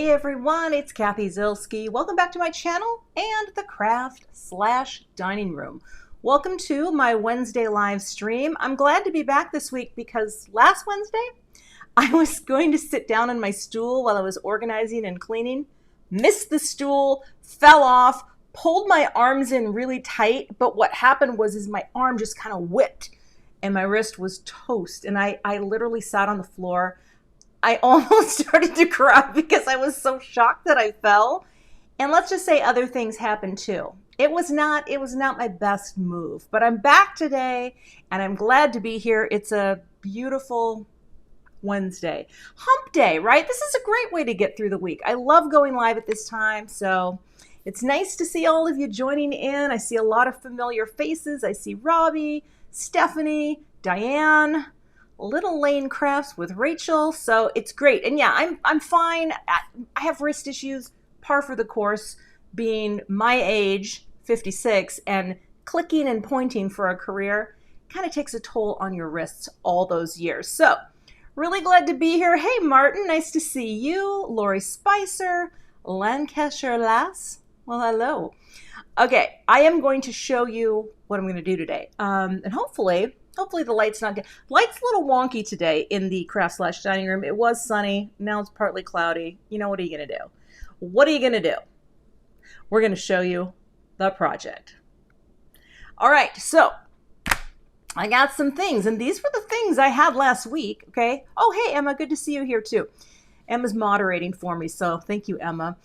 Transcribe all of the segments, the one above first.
Hey everyone, it's Cathy Zilski. Welcome back to my channel and the craft/dining room. Welcome to my Wednesday live stream. I'm glad to be back this week because last Wednesday I was going to sit down on my stool while I was organizing and cleaning, missed the stool, fell off, pulled my arms in really tight, but what happened was my arm just kind of whipped and my wrist was toast, and I literally sat on the floor. I almost started to cry because I was so shocked that I fell. And let's just say other things happened too. It was not my best move, but I'm back today and I'm glad to be here. It's a beautiful Wednesday. Hump day, right? This is a great way to get through the week. I love going live at this time, so it's nice to see all of you joining in. I see a lot of familiar faces. I see Robbie, Stephanie, Diane, Little Lane Crafts with Rachel, so it's great. And yeah, I'm fine. I have wrist issues, par for the course, being my age, 56, and clicking and pointing for a career kind of takes a toll on your wrists all those years. So really glad to be here. Hey Martin, nice to see you. Lori Spicer, Lancashire Lass, well hello. Okay, I am going to show you what I'm going to do today, and hopefully the light's not good. Light's a little wonky today in the craft/dining room. It was sunny. Now it's partly cloudy. You know, what are you going to do? What are you going to do? We're going to show you the project. All right, so I got some things, and these were the things I had last week, okay? Oh, hey, Emma, good to see you here too. Emma's moderating for me, so thank you, Emma.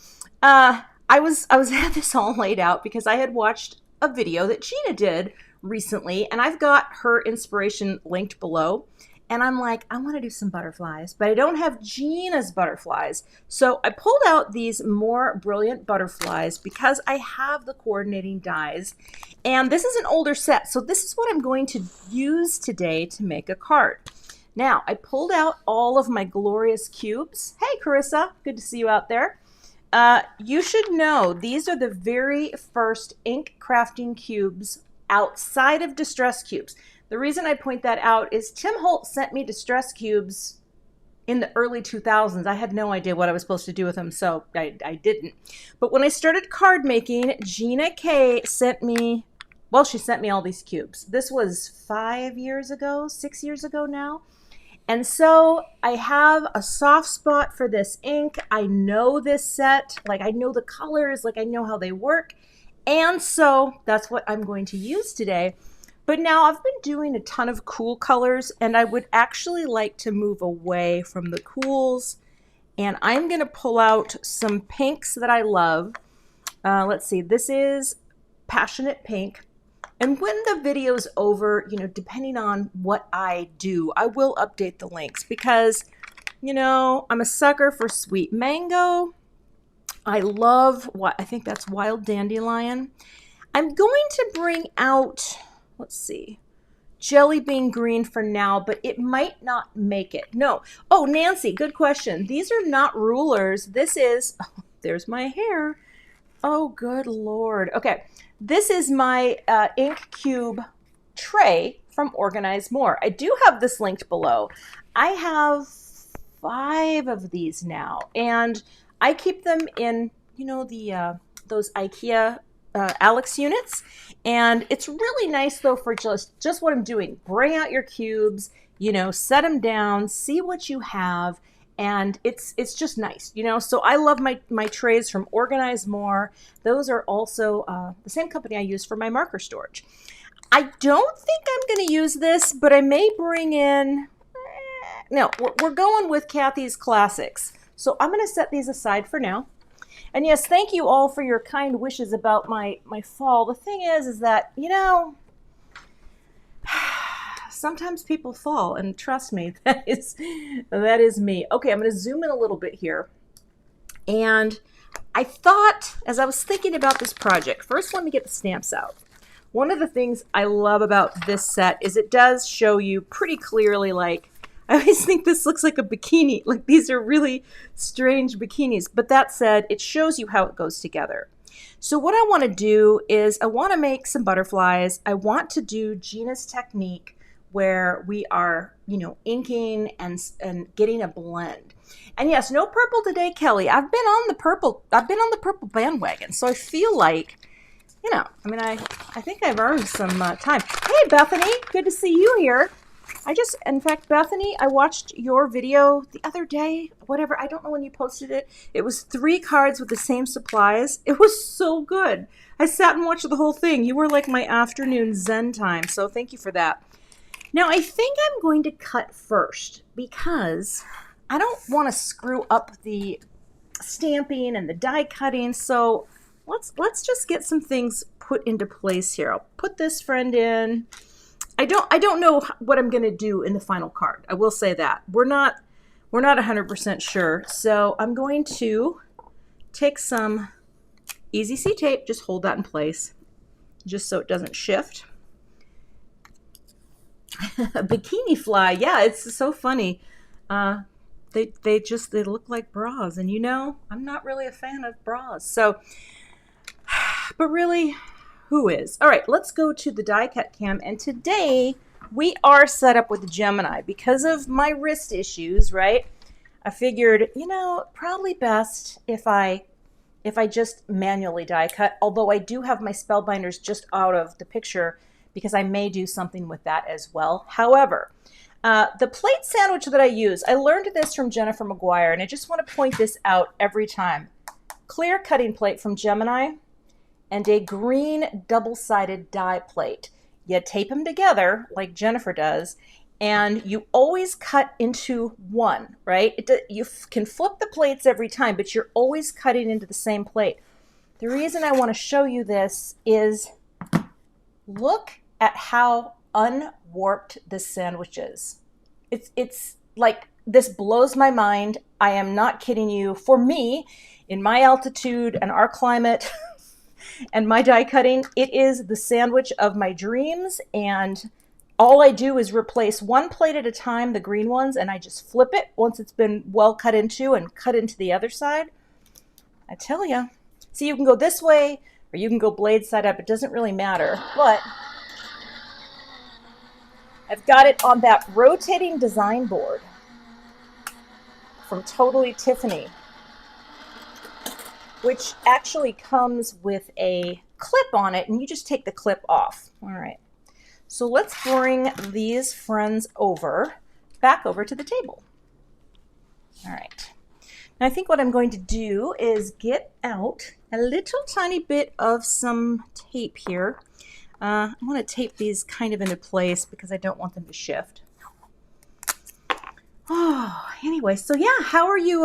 I was had this all laid out because I had watched a video that Gina did recently, and I've got her inspiration linked below, and I'm like, I want to do some butterflies, but I don't have Gina's butterflies. So I pulled out these more brilliant butterflies because I have the coordinating dies, and this is an older set, so this is what I'm going to use today to make a card. Now, I pulled out all of my glorious cubes. Hey Carissa, good to see you out there. You should know these are the very first ink crafting cubes outside of distress cubes. The reason I point that out is Tim Holt sent me distress cubes in the early 2000s. I had no idea what I was supposed to do with them, so I didn't. But when I started card making, Gina K sent me, well, she sent me all these cubes. This was 5 years ago, 6 years ago now. And so I have a soft spot for this ink. I know this set, like I know the colors, like I know how they work. And so that's what I'm going to use today. But now I've been doing a ton of cool colors, and I would actually like to move away from the cools. And I'm going to pull out some pinks that I love. Let's see, this is Passionate Pink. And when the video's over, you know, depending on what I do, I will update the links because, you know, I'm a sucker for sweet mango. I love what I think that's wild dandelion. I'm going to bring out, let's see, jelly bean green for now, but it might not make it. No. Oh, Nancy, good question. These are not rulers. This is, oh, there's my hair. Oh, good Lord. Okay. This is my ink cube tray from OrganizeMore. I do have this linked below. I have 5 of these now, and I keep them in, you know, the those IKEA Alex units, and it's really nice though for just what I'm doing. Bring out your cubes, you know, set them down, see what you have, and it's just nice, you know. So I love my trays from OrganizeMore. Those are also the same company I use for my marker storage. I don't think I'm going to use this, but I may bring in, no, we're going with Cathy's Classics. So I'm going to set these aside for now. And yes, thank you all for your kind wishes about my fall. The thing is that, you know, sometimes people fall, and trust me, that is me. Okay, I'm going to zoom in a little bit here. And I thought, as I was thinking about this project, first let me get the stamps out. One of the things I love about this set is it does show you pretty clearly, like, I always think this looks like a bikini. Like, these are really strange bikinis. But that said, it shows you how it goes together. So what I want to do is I want to make some butterflies. I want to do Gina's technique where we are, you know, inking and getting a blend. And yes, no purple today, Kelly. I've been on the purple bandwagon. So I feel like, you know, I mean, I think I've earned some time. Hey, Bethany, good to see you here. In fact, Bethany, I watched your video the other day, whatever, I don't know when you posted it. It was 3 cards with the same supplies. It was so good. I sat and watched the whole thing. You were like my afternoon zen time, so thank you for that. Now, I think I'm going to cut first because I don't want to screw up the stamping and the die cutting, so let's just get some things put into place here. I'll put this friend in. I don't know what I'm going to do in the final card. I will say that. We're not 100% sure. So I'm going to take some Easy C tape, just hold that in place, just so it doesn't shift. A bikini fly. Yeah, it's so funny. They look like bras, and you know, I'm not really a fan of bras. So, but really, who is? All right, let's go to the die cut cam. And today we are set up with Gemini because of my wrist issues, right? I figured, you know, probably best if I just manually die cut, although I do have my spellbinders just out of the picture because I may do something with that as well. However, the plate sandwich that I use, I learned this from Jennifer McGuire, and I just want to point this out every time. Clear cutting plate from Gemini and a green double-sided die plate. You tape them together like Jennifer does, and you always cut into one, right? You can flip the plates every time, but you're always cutting into the same plate. The reason I want to show you this is look at how unwarped this sandwich is. It's like, this blows my mind. I am not kidding you. For me, in my altitude and our climate and my die cutting, it is the sandwich of my dreams, and all I do is replace one plate at a time, the green ones, and I just flip it once it's been well cut into and cut into the other side. I tell you. See, you can go this way or you can go blade side up. It doesn't really matter, but I've got it on that rotating design board from Totally Tiffany, which actually comes with a clip on it, and you just take the clip off. All right. So let's bring these friends back over to the table. All right. Now I think what I'm going to do is get out a little tiny bit of some tape here. I want to tape these kind of into place because I don't want them to shift. Oh, anyway, so yeah, how are you?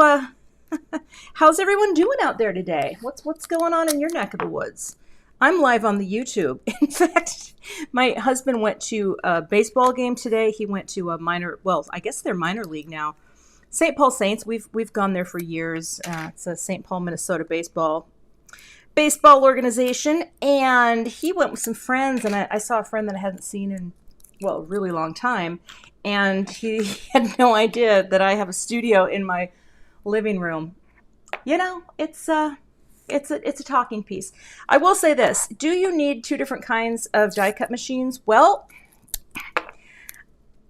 How's everyone doing out there today? What's going on in your neck of the woods? I'm live on the YouTube. In fact, my husband went to a baseball game today. He went to a I guess they're minor league now. St. Paul Saints. We've gone there for years. It's a St. Paul, Minnesota baseball organization, and he went with some friends, and I saw a friend that I hadn't seen in, well, a really long time, and he had no idea that I have a studio in my living room. You know, it's a talking piece. I will say this. Do you need 2 different kinds of die cut machines? Well,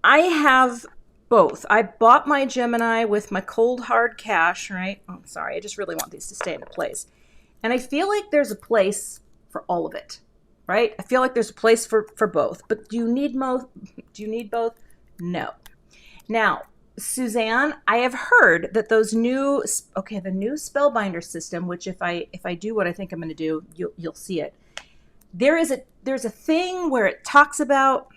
I have both. I bought my Gemini with my cold hard cash, right? Oh, sorry. I just really want these to stay into place. And I feel like there's a place for all of it, right? I feel like there's a place for both. But do you need both? No. Now, Suzanne, I have heard that the new Spellbinder system, which if I do what I think I'm going to do, you'll see it. There's a thing where it talks about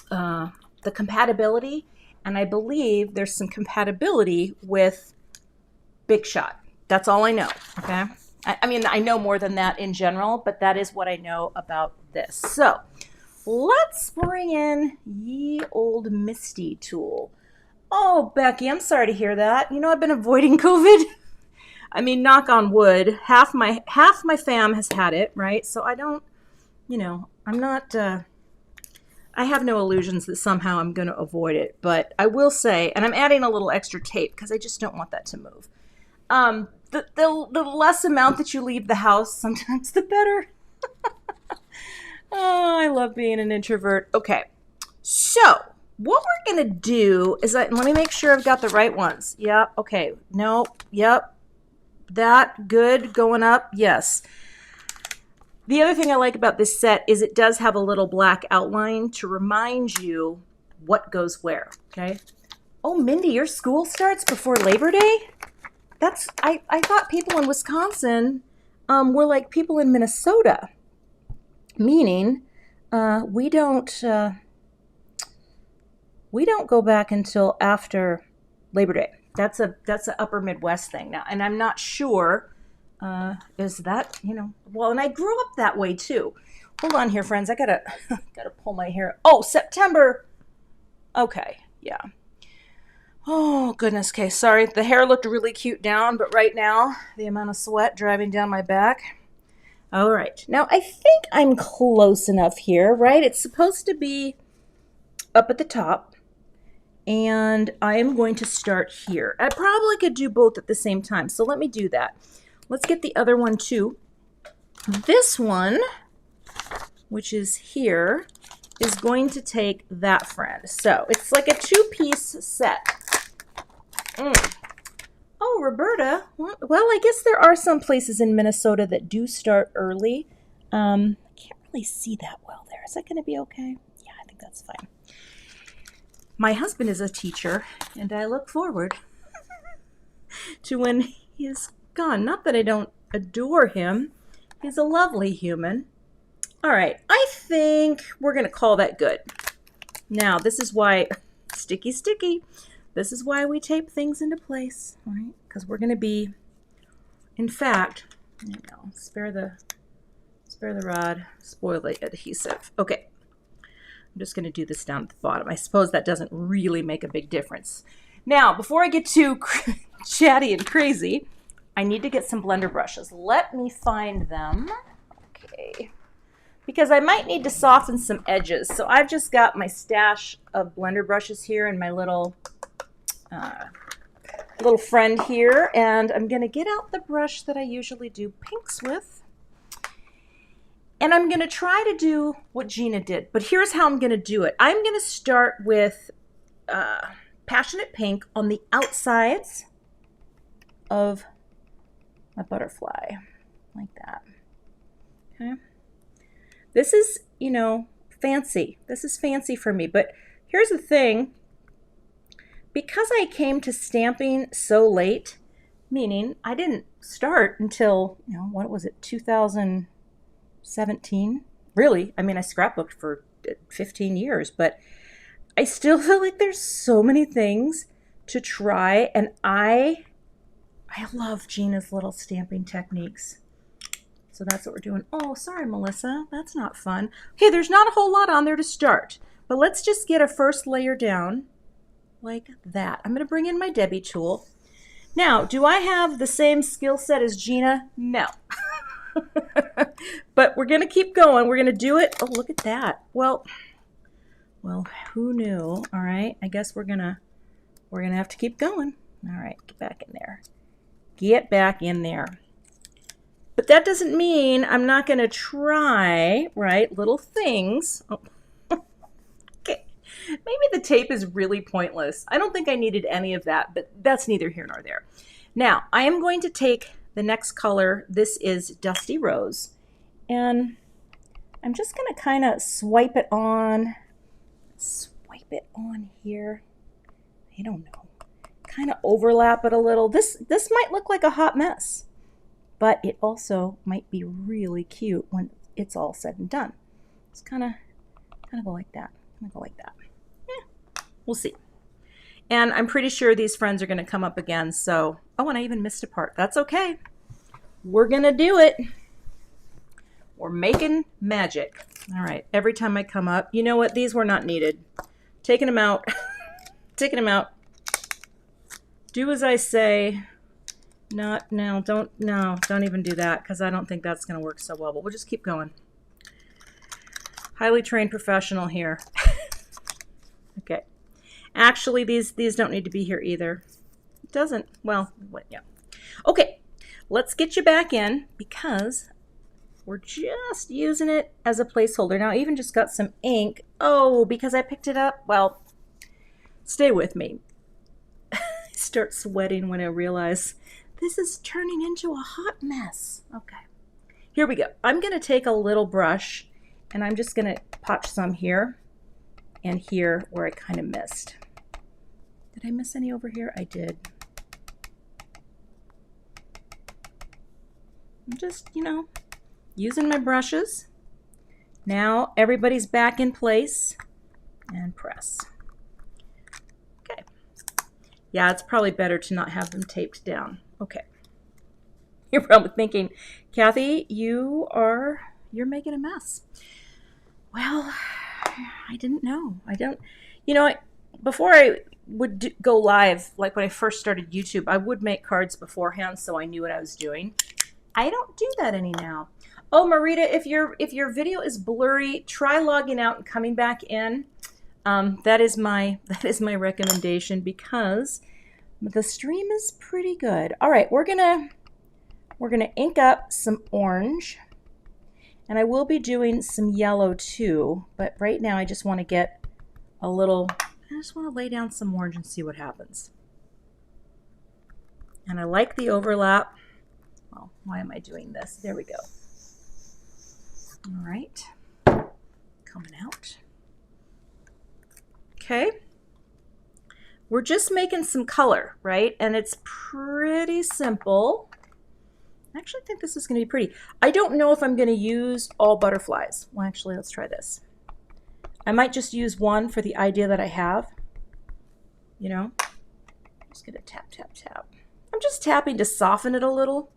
the compatibility, and I believe there's some compatibility with Big Shot. That's all I know. Okay. I mean, I know more than that in general, but that is what I know about this. So let's bring in ye old Misti tool. Oh, Becky, I'm sorry to hear that. You know, I've been avoiding COVID. I mean, knock on wood. Half my fam has had it, right? So I don't, I'm not, I have no illusions that somehow I'm going to avoid it. But I will say, and I'm adding a little extra tape because I just don't want that to move. The less amount that you leave the house, sometimes the better. Oh, I love being an introvert. Okay, so what we're going to do is, let me make sure I've got the right ones. Yep. Okay. No. Yep. That. Good. Going up. Yes. The other thing I like about this set is it does have a little black outline to remind you what goes where. Okay. Oh, Mindy, your school starts before Labor Day? I thought people in Wisconsin were like people in Minnesota, meaning we don't go back until after Labor Day. That's an upper Midwest thing now, and I'm not sure. Is that, well, and I grew up that way too. Hold on here, friends. I gotta pull my hair. Oh, September. Okay, yeah. Oh, goodness. Okay, sorry. The hair looked really cute down, but right now, the amount of sweat driving down my back. All right. Now, I think I'm close enough here, right? It's supposed to be up at the top, and I am going to start here. I probably could do both at the same time, so let me do that. Let's get the other one, too. This one, which is here, is going to take that friend. So it's like a two-piece set. Oh, Roberta. Well, I guess there are some places in Minnesota that do start early. I can't really see that well there. Is that going to be okay? Yeah, I think that's fine. My husband is a teacher, and I look forward to when he is gone. Not that I don't adore him. He's a lovely human. All right, I think we're going to call that good. Now, this is why, sticky. This is why we tape things into place, right? Because we're going to be, in fact, spare the rod, spoil the adhesive. Okay, I'm just going to do this down at the bottom. I suppose that doesn't really make a big difference. Now, before I get too chatty and crazy, I need to get some blender brushes. Let me find them. Okay. Because I might need to soften some edges. So I've just got my stash of blender brushes here and my little friend here. And I'm going to get out the brush that I usually do pinks with. And I'm going to try to do what Gina did. But here's how I'm going to do it. I'm going to start with Passionate Pink on the outsides of my butterfly. Like that. Okay. This is, fancy. This is fancy for me. But here's the thing. Because I came to stamping so late, meaning I didn't start until, what was it, 2017? Really? I mean, I scrapbooked for 15 years, but I still feel like there's so many things to try. And I love Gina's little stamping techniques. So that's what we're doing. Oh, sorry, Melissa. That's not fun. Okay, there's not a whole lot on there to start. But let's just get a first layer down like that. I'm going to bring in my Debby tool. Now, do I have the same skill set as Gina? No. But we're going to keep going. We're going to do it. Oh, look at that. Well, who knew? All right. I guess we're going to have to keep going. All right. Get back in there. Get back in there. But that doesn't mean I'm not going to try, right, little things. Oh. Okay, maybe the tape is really pointless. I don't think I needed any of that, but that's neither here nor there. Now, I am going to take the next color. This is Dusty Rose. And I'm just going to kind of swipe it on here. I don't know. Kind of overlap it a little. This might look like a hot mess. But it also might be really cute when it's all said and done. It's kind of go like that. Yeah, we'll see. And I'm pretty sure these friends are going to come up again. So, oh, and I even missed a part. That's okay. We're going to do it. We're making magic. All right. Every time I come up, you know what? These were not needed. Taking them out. Taking them out. Do as I say. Don't even do that because I don't think that's going to work so well, but we'll just keep going. Highly trained professional here. Okay. Actually, these don't need to be here either. It doesn't, well, yeah. Okay, let's get you back in because we're just using it as a placeholder. Now, I even just got some ink. Oh, because I picked it up. Well, Stay with me. I start sweating when I realize this is turning into a hot mess. Okay, here we go. I'm going to take a little brush and I'm just going to potch some here and here where I kind of missed. Did I miss any over here? I did. I'm just, you know, using my brushes. Now everybody's back in place and press. Okay. Yeah, it's probably better to not have them taped down. Okay. You're probably thinking, Cathy, you're making a mess. Well, I didn't know. You know, before I would go live, like when I first started YouTube, I would make cards beforehand so I knew what I was doing. I don't do that any now. Oh, Marita, if your video is blurry, try logging out and coming back in. That is my recommendation because the stream is pretty good. All right, we're gonna ink up some orange, and I will be doing some yellow too. But right now, I just want to get a little. I just want to lay down some orange and see what happens. And I like the overlap. Well, why am I doing this? There we go. All right, coming out. Okay, we're just making some color, right? And it's pretty simple. I actually think this is going to be pretty. I don't know if I'm going to use all butterflies. Well, actually, let's try this. I might just use one for the idea that I have. You know, I'm just going to tap, tap, tap. I'm just tapping to soften it a little.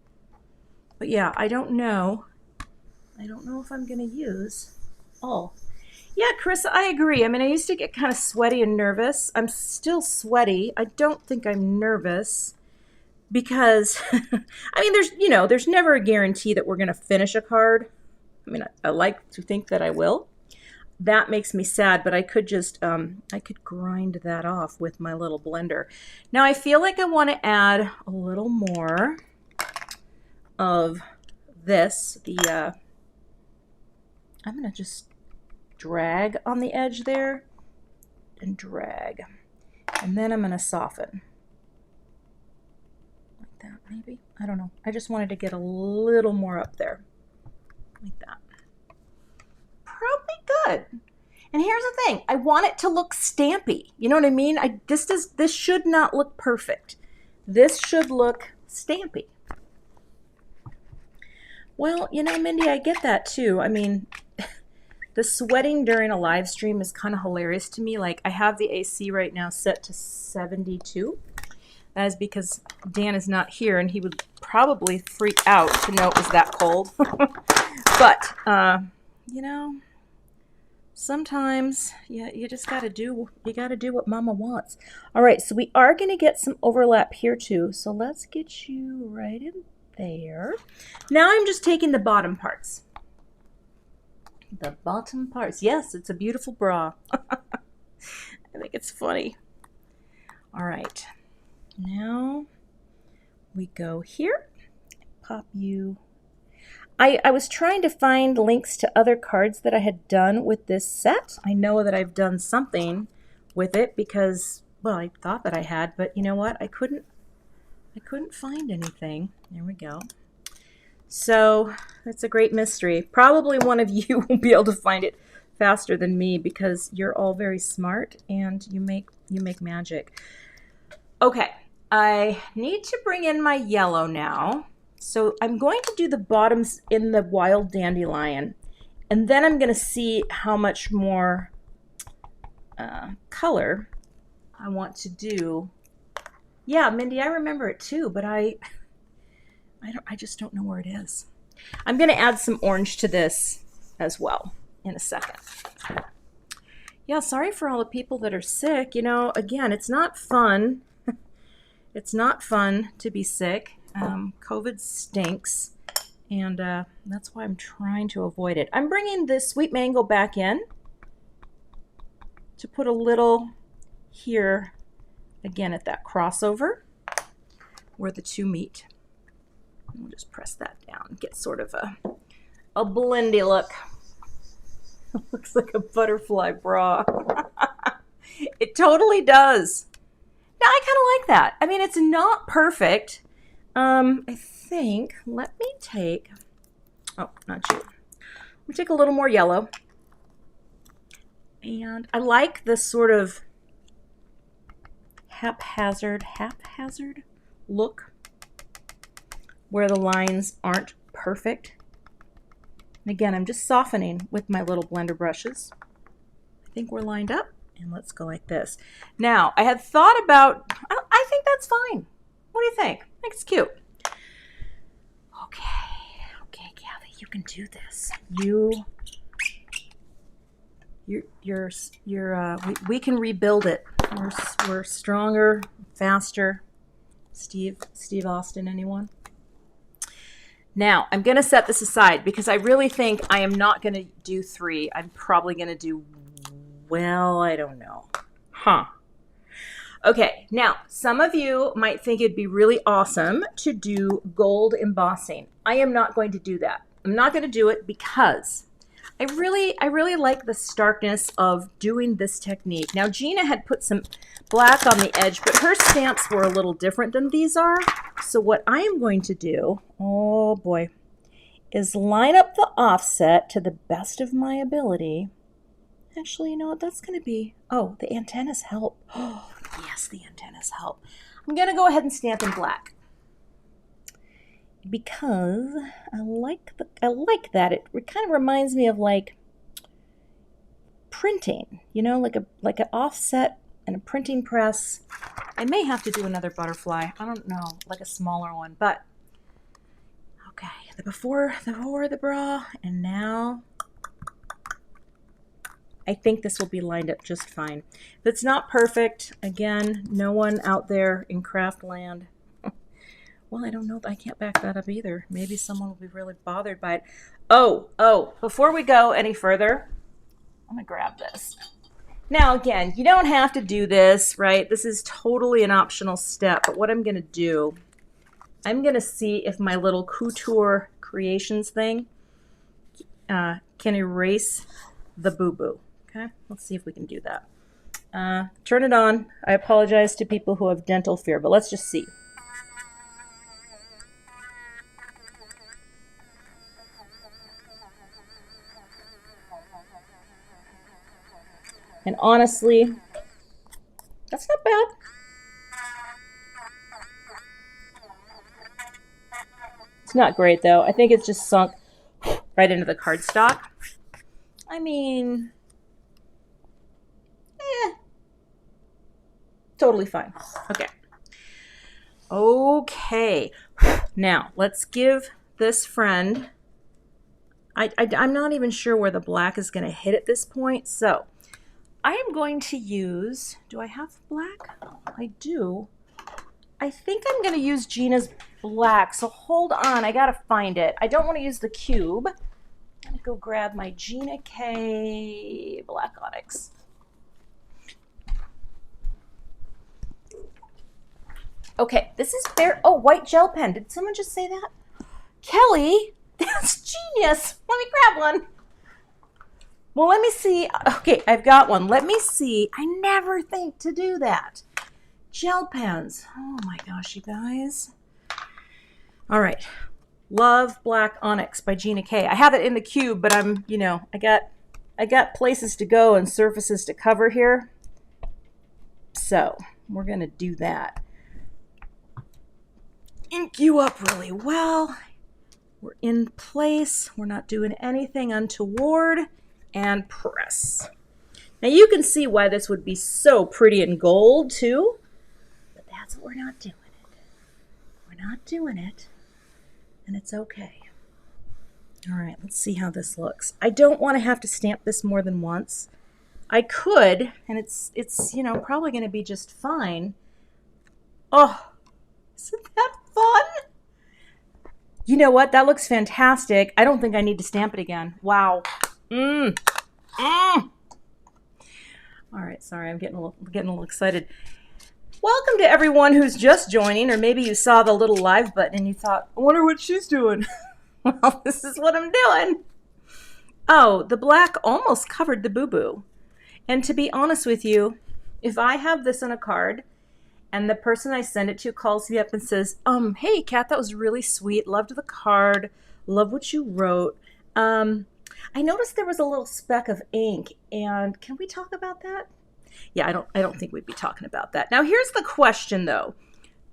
But yeah, I don't know. I don't know if I'm going to use all. Yeah, Chris, I agree. I mean, I used to get kind of sweaty and nervous. I'm still sweaty. I don't think I'm nervous because, I mean, there's never a guarantee that we're going to finish a card. I mean, I like to think that I will. That makes me sad, but I could just, I could grind that off with my little blender. Now, I feel like I want to add a little more of this. I'm going to just drag on the edge there and drag. And then I'm going to soften. Like that, maybe? I don't know. I just wanted to get a little more up there. Like that. Probably good. And here's the thing. I want it to look stampy. You know what I mean? This should not look perfect. This should look stampy. Well, you know, Mindy, I get that too. I mean, the sweating during a live stream is kind of hilarious to me. Like, I have the AC right now set to 72. That is because Dan is not here, and he would probably freak out to know it was that cold. But, you know, sometimes you just got to do what Mama wants. All right, so we are going to get some overlap here too. So let's get you right in there. Now I'm just taking the bottom parts. The bottom parts. Yes, it's a beautiful bra. I think it's funny. All right. Now we go here. Pop you. I was trying to find links to other cards that I had done with this set. I know that I've done something with it because, well, I thought that I had, but you know what? I couldn't find anything. There we go. So that's a great mystery. Probably one of you will be able to find it faster than me because you're all very smart and you make magic. Okay, I need to bring in my yellow now. So I'm going to do the bottoms in the wild dandelion, and then I'm going to see how much more color I want to do. Yeah, Mindy, I remember it too, but I just don't know where it is. I'm going to add some orange to this as well in a second. Yeah, sorry for all the people that are sick. You know, again, it's not fun. It's not fun to be sick. COVID stinks, and that's why I'm trying to avoid it. I'm bringing this sweet mango back in to put a little here, again, at that crossover where the two meet. We'll just press that down, get sort of a blendy look. Looks like a butterfly bra. It totally does. Now, I kind of like that. I mean, it's not perfect. I think, let me take, oh, not you. Let me take a little more yellow. And I like this sort of haphazard look where the lines aren't perfect. And again, I'm just softening with my little blender brushes. I think we're lined up, and let's go like this. Now, I had thought about, I think that's fine. What do you think? I think it's cute. Okay, Cathy, you can do this. We can rebuild it. We're stronger, faster. Steve Austin, anyone? Now, I'm going to set this aside because I really think I am not going to do 3. I'm probably going to do, well, I don't know. Okay, now, some of you might think it'd be really awesome to do gold embossing. I am not going to do that. I'm not going to do it because I really like the starkness of doing this technique. Now, Gina had put some black on the edge, but her stamps were a little different than these are. So what I am going to do, oh boy, is line up the offset to the best of my ability. Actually, you know what that's going to be? Oh, the antennas help. Oh, yes, the antennas help. I'm going to go ahead and stamp in black because I like that. It kind of reminds me of like printing, you know, like an offset and a printing press. I may have to do another butterfly. I don't know, like a smaller one, but okay. The before the bra, and now I think this will be lined up just fine. If it's not perfect, again, no one out there in craft land. Well, I don't know. I can't back that up either. Maybe someone will be really bothered by it. Oh, before we go any further, I'm going to grab this. Now, again, you don't have to do this, right? This is totally an optional step. But what I'm going to do, I'm going to see if my little Couture Creations thing can erase the boo-boo. Okay, let's see if we can do that. Turn it on. I apologize to people who have dental fear, but let's just see. And honestly, that's not bad. It's not great, though. I think it's just sunk right into the cardstock. I mean, totally fine. Okay. Now, let's give this friend, I'm not even sure where the black is going to hit at this point, so I am going to use, do I have black? I do. I think I'm going to use Gina's black, so hold on, I got to find it. I don't want to use the cube. I'm going to go grab my Gina K Black Onyx. Okay, this is fair. Oh, white gel pen. Did someone just say that? Kelly, that's genius. Let me grab one. Well, let me see. Okay, I've got one. Let me see. I never think to do that. Gel pens. Oh my gosh, you guys. All right. Love Black Onyx by Gina K. I have it in the cube, but I'm, you know, I got places to go and surfaces to cover here. So we're going to do that. Ink you up really well. We're in place. We're not doing anything untoward. And press. Now you can see why this would be so pretty in gold too, but that's what we're not doing it. We're not doing it, and it's okay. All right, let's see how this looks. I don't want to have to stamp this more than once. I could, and it's you know, probably going to be just fine. Oh, isn't that fun? You know what? That looks fantastic. I don't think I need to stamp it again. Wow. All right, sorry, I'm getting a little excited. Welcome to everyone who's just joining, or maybe you saw the little live button and you thought, I wonder what she's doing. Well, this is what I'm doing. Oh, the black almost covered the boo-boo. And to be honest with you, If I have this on a card and the person I send it to calls me up and says, hey, Kat, that was really sweet. Loved the card. Love what you wrote. I noticed there was a little speck of ink, and can we talk about that? Yeah, I don't think we'd be talking about that. Now, here's the question, though.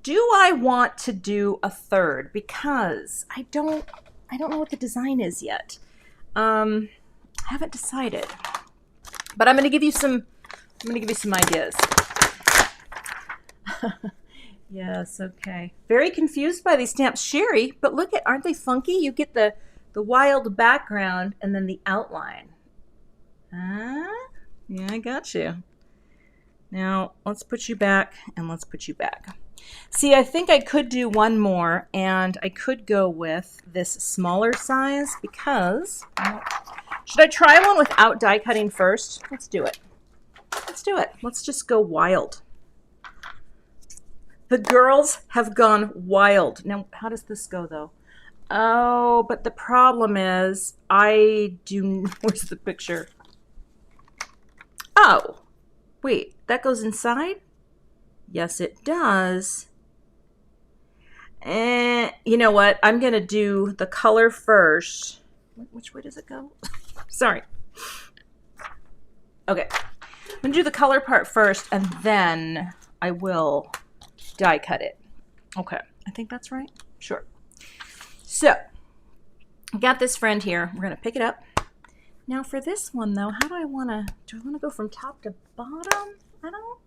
Do I want to do a third? Because I don't know what the design is yet. I haven't decided. But I'm going to give you some ideas. Yes, okay. Very confused by these stamps, Sherry, but look at, aren't they funky? You get the wild background and then the outline. Yeah, I got you. Now, let's put you back and let's put you back. See, I think I could do one more, and I could go with this smaller size because, should I try one without die cutting first? Let's do it. Let's do it. Let's just go wild. The girls have gone wild. Now, how does this go, though? Oh, but the problem is, where's the picture? Oh, wait, that goes inside? Yes, it does. And you know what? I'm going to do the color first. Which way does it go? Sorry. Okay. I'm going to do the color part first, and then I will die cut it. Okay. I think that's right. Sure. So, I got this friend here. We're going to pick it up. Now for this one, though, how do I want to go from top to bottom? I don't know.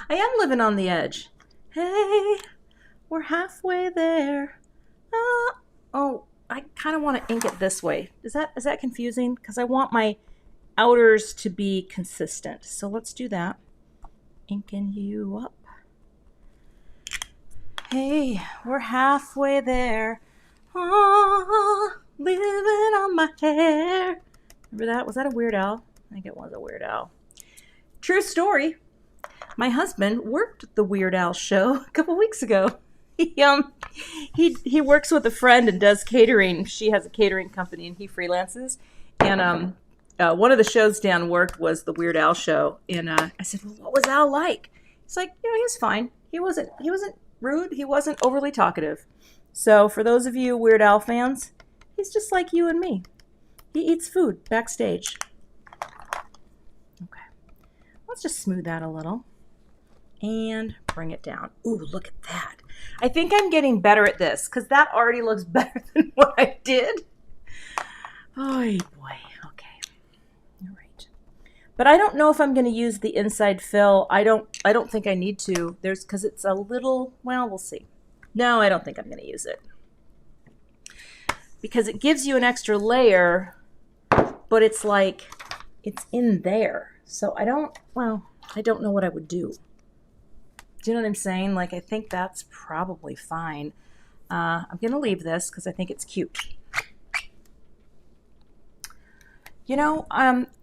I am living on the edge. Hey, we're halfway there. Oh, I kind of want to ink it this way. Is that confusing? Because I want my outers to be consistent. So let's do that. Inking you up. Hey, we're halfway there. Oh, living on my hair. Remember that? Was that a Weird Al? I think it was a Weird Al. True story. My husband worked the Weird Al show a couple weeks ago. He works with a friend and does catering. She has a catering company and he freelances. And one of the shows Dan worked was the Weird Al show. And I said, well, what was Al like? He's like, he was fine. He wasn't rude. He wasn't overly talkative. So for those of you Weird Al fans, he's just like you and me. He eats food backstage. Okay. Let's just smooth that a little. And bring it down. Ooh, look at that. I think I'm getting better at this because that already looks better than what I did. Oh boy. Okay. All right. But I don't know if I'm going to use the inside fill. I don't think I need to. Because it's a little, well, we'll see. No, I don't think I'm going to use it. Because it gives you an extra layer, but it's like, it's in there. So I don't know what I would do. Do you know what I'm saying? Like, I think that's probably fine. I'm going to leave this because I think it's cute. You know,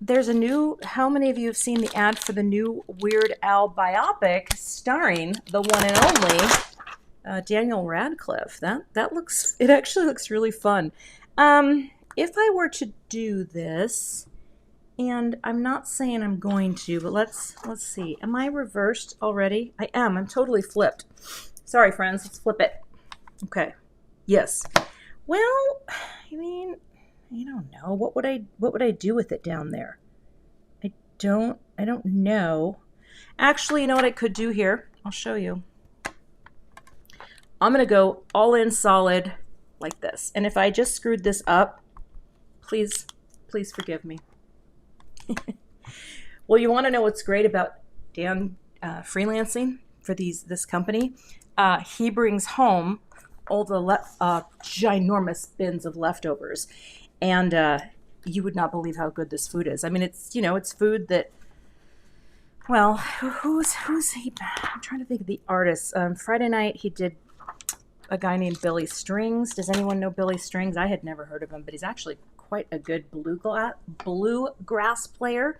there's a new, how many of you have seen the ad for the new Weird Al biopic starring the one and only Daniel Radcliffe? It actually looks really fun. If I were to do this, and I'm not saying I'm going to, but let's see. Am I reversed already? I am. I'm totally flipped. Sorry, friends. Let's flip it. Okay. Yes. Well, I mean, I don't know. What would I do with it down there? I don't know. Actually, you know what I could do here? I'll show you. I'm going to go all in solid like this. And if I just screwed this up, please forgive me. Well, you want to know what's great about Dan freelancing for this company? He brings home all the ginormous bins of leftovers, and you would not believe how good this food is. I mean, it's food that. Well, who's he? I'm trying to think of the artists. Friday night he did a guy named Billy Strings. Does anyone know Billy Strings? I had never heard of him, but he's actually quite a good bluegrass player.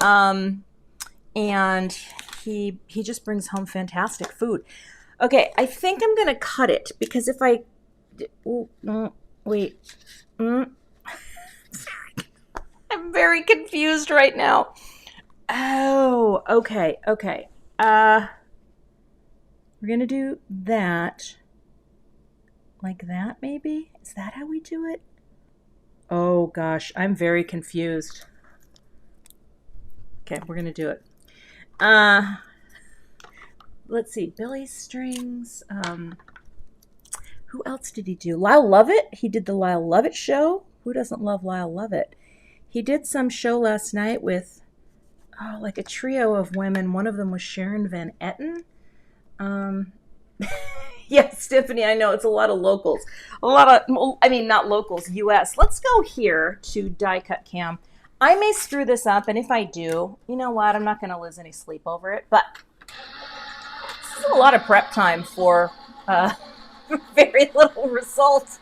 And he just brings home fantastic food. Okay, I think I'm going to cut it because if I... wait. I'm very confused right now. Oh, okay, okay. We're gonna do that. Like that, maybe? Is that how we do it? Oh gosh, I'm very confused. Okay, we're gonna do it. Let's see, Billy Strings. Who else did he do? Lyle Lovett. He did the Lyle Lovett show. Who doesn't love Lyle Lovett? He did some show last night with, like a trio of women. One of them was Sharon Van Etten. Yes, Tiffany, I know it's a lot of locals. Not locals, US. Let's go here to Die Cut Cam. I may screw this up, and if I do, you know what? I'm not going to lose any sleep over it, but this is a lot of prep time for very little result.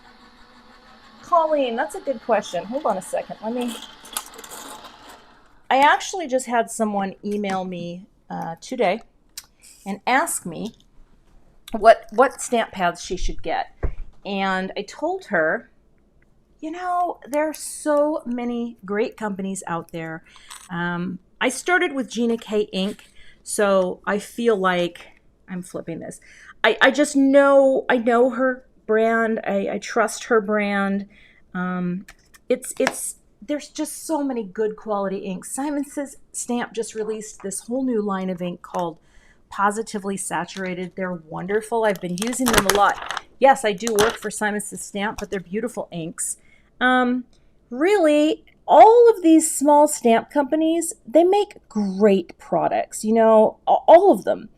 Colleen, that's a good question. Hold on a second. I actually just had someone email me today and ask me what stamp pads she should get. And I told her, there are so many great companies out there. I started with Gina K Ink, so I feel like I'm flipping this. I just know, I know her brand. I trust her brand. There's just so many good quality inks. Simon Says Stamp just released this whole new line of ink called Positively Saturated. They're wonderful. I've been using them a lot. Yes, I do work for Simon Says Stamp, but they're beautiful inks. Really, all of these small stamp companies, they make great products. All of them.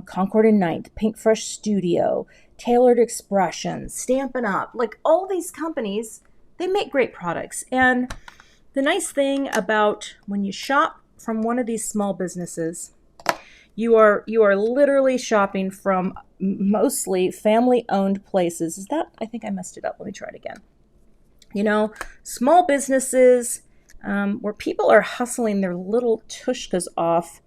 Concord and Ninth, Pink Fresh Studio, Tailored Expressions, Stampin' Up. Like all these companies, they make great products. And the nice thing about when you shop from one of these small businesses, you are literally shopping from mostly family-owned places. I think I messed it up. Let me try it again. Small businesses where people are hustling their little tushkas off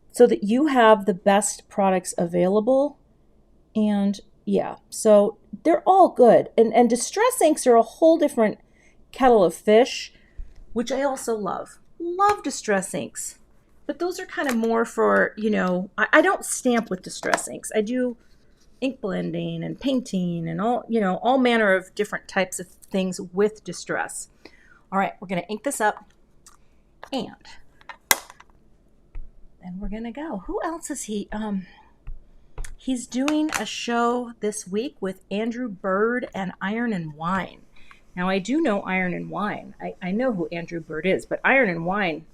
so that you have the best products available. And yeah, so they're all good. And distress inks are a whole different kettle of fish, which I also love. Love distress inks. But those are kind of more for, I don't stamp with distress inks. I do ink blending and painting and all manner of different types of things with distress. All right, we're going to ink this up. And then we're going to go. Who else is he? He's doing a show this week with Andrew Bird and Iron and Wine. Now, I do know Iron and Wine. I know who Andrew Bird is, but Iron and Wine,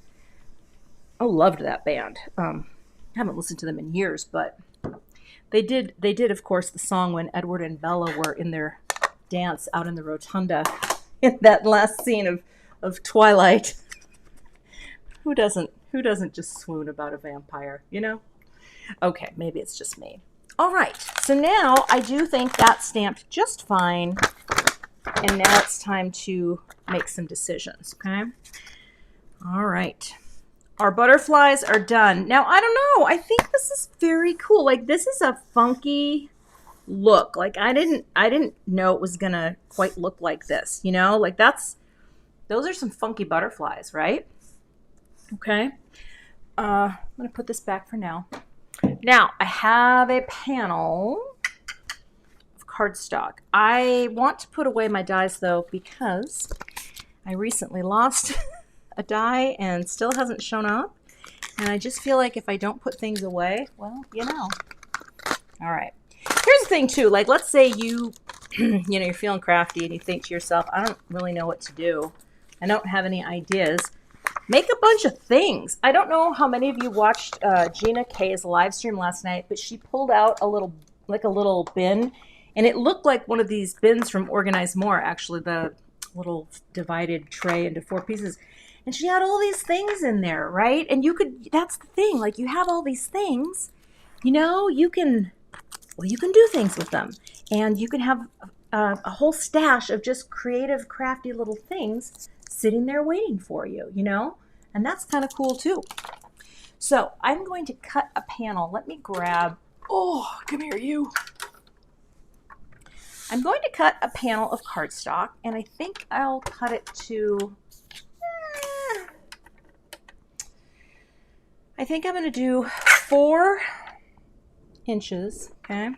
I loved that band. I haven't listened to them in years, but they did, of course, the song when Edward and Bella were in their dance out in the rotunda in that last scene of Twilight. Who doesn't just swoon about a vampire, Okay, maybe it's just me. All right, so now I do think that's stamped just fine, and now it's time to make some decisions, okay? All right. Our butterflies are done. Now, I don't know. I think this is very cool. Like, this is a funky look. Like, I didn't know it was going to quite look like this, Like, those are some funky butterflies, right? Okay. I'm going to put this back for now. Now, I have a panel of cardstock. I want to put away my dies, though, because I recently lost a die and still hasn't shown up. And I just feel like if I don't put things away, well, All right. Here's the thing, too. Like, let's say you're feeling crafty and you think to yourself, I don't really know what to do. I don't have any ideas. Make a bunch of things. I don't know how many of you watched Gina K's live stream last night, but she pulled out a little bin, and it looked like one of these bins from OrganizeMore, actually, the little divided tray into 4 pieces. And she had all these things in there, right? And that's the thing, like you have all these things, you can do things with them. And you can have a whole stash of just creative, crafty little things sitting there waiting for you, And that's kind of cool too. So I'm going to cut a panel. Let me grab, come here, you. I'm going to cut a panel of cardstock, and I think I'll cut it to I think I'm going to do 4 inches, okay,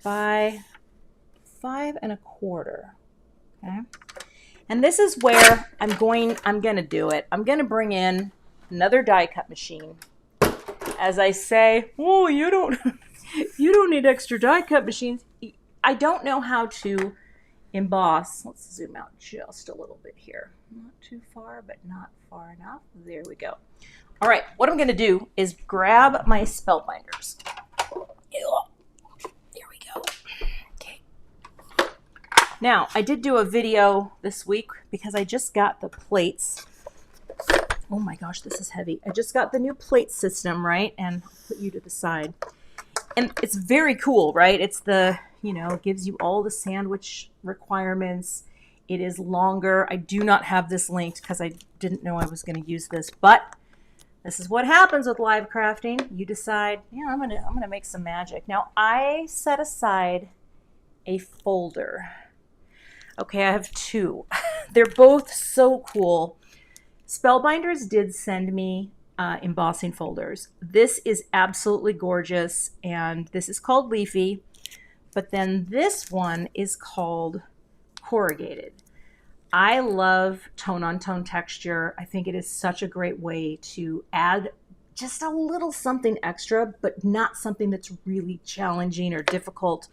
by 5 1/4, okay. And this is where I'm going to do it. I'm going to bring in another die cut machine. As I say, oh, you don't need extra die cut machines. I don't know how to emboss. Let's zoom out just a little bit here. Not too far, but not far enough. There we go. All right, what I'm going to do is grab my spellbinders. There we go. Okay. Now, I did do a video this week because I just got the plates. Oh my gosh, this is heavy. I just got the new plate system, right? And I'll put you to the side. And it's very cool, right? It's the, it gives you all the sandwich requirements. It is longer. I do not have this linked because I didn't know I was going to use this, but this is what happens with live crafting. You decide, yeah, I'm gonna make some magic. Now I set aside a folder. Okay, I have 2. They're both so cool. Spellbinders did send me embossing folders. This is absolutely gorgeous, and this is called Leafy, but then this one is called Corrugated. I love tone-on-tone texture. I think it is such a great way to add just a little something extra, but not something that's really challenging or difficult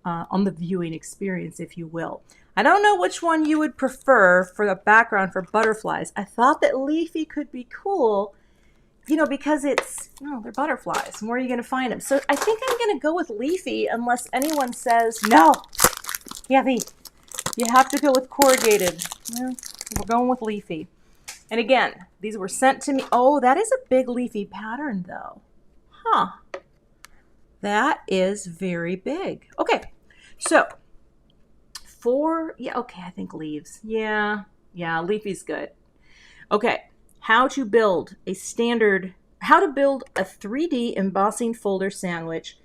on the viewing experience, if you will. I don't know which one you would prefer for the background for butterflies. I thought that Leafy could be cool, because it's, they're butterflies. And where are you going to find them? So I think I'm going to go with Leafy unless anyone says, no, Cathy, you have to go with corrugated. Well, we're going with Leafy. And again, these were sent to me. Oh, that is a big leafy pattern though. Huh. That is very big. Okay. So I think leaves. Yeah, Leafy's good. Okay. How to build a 3D embossing folder sandwich.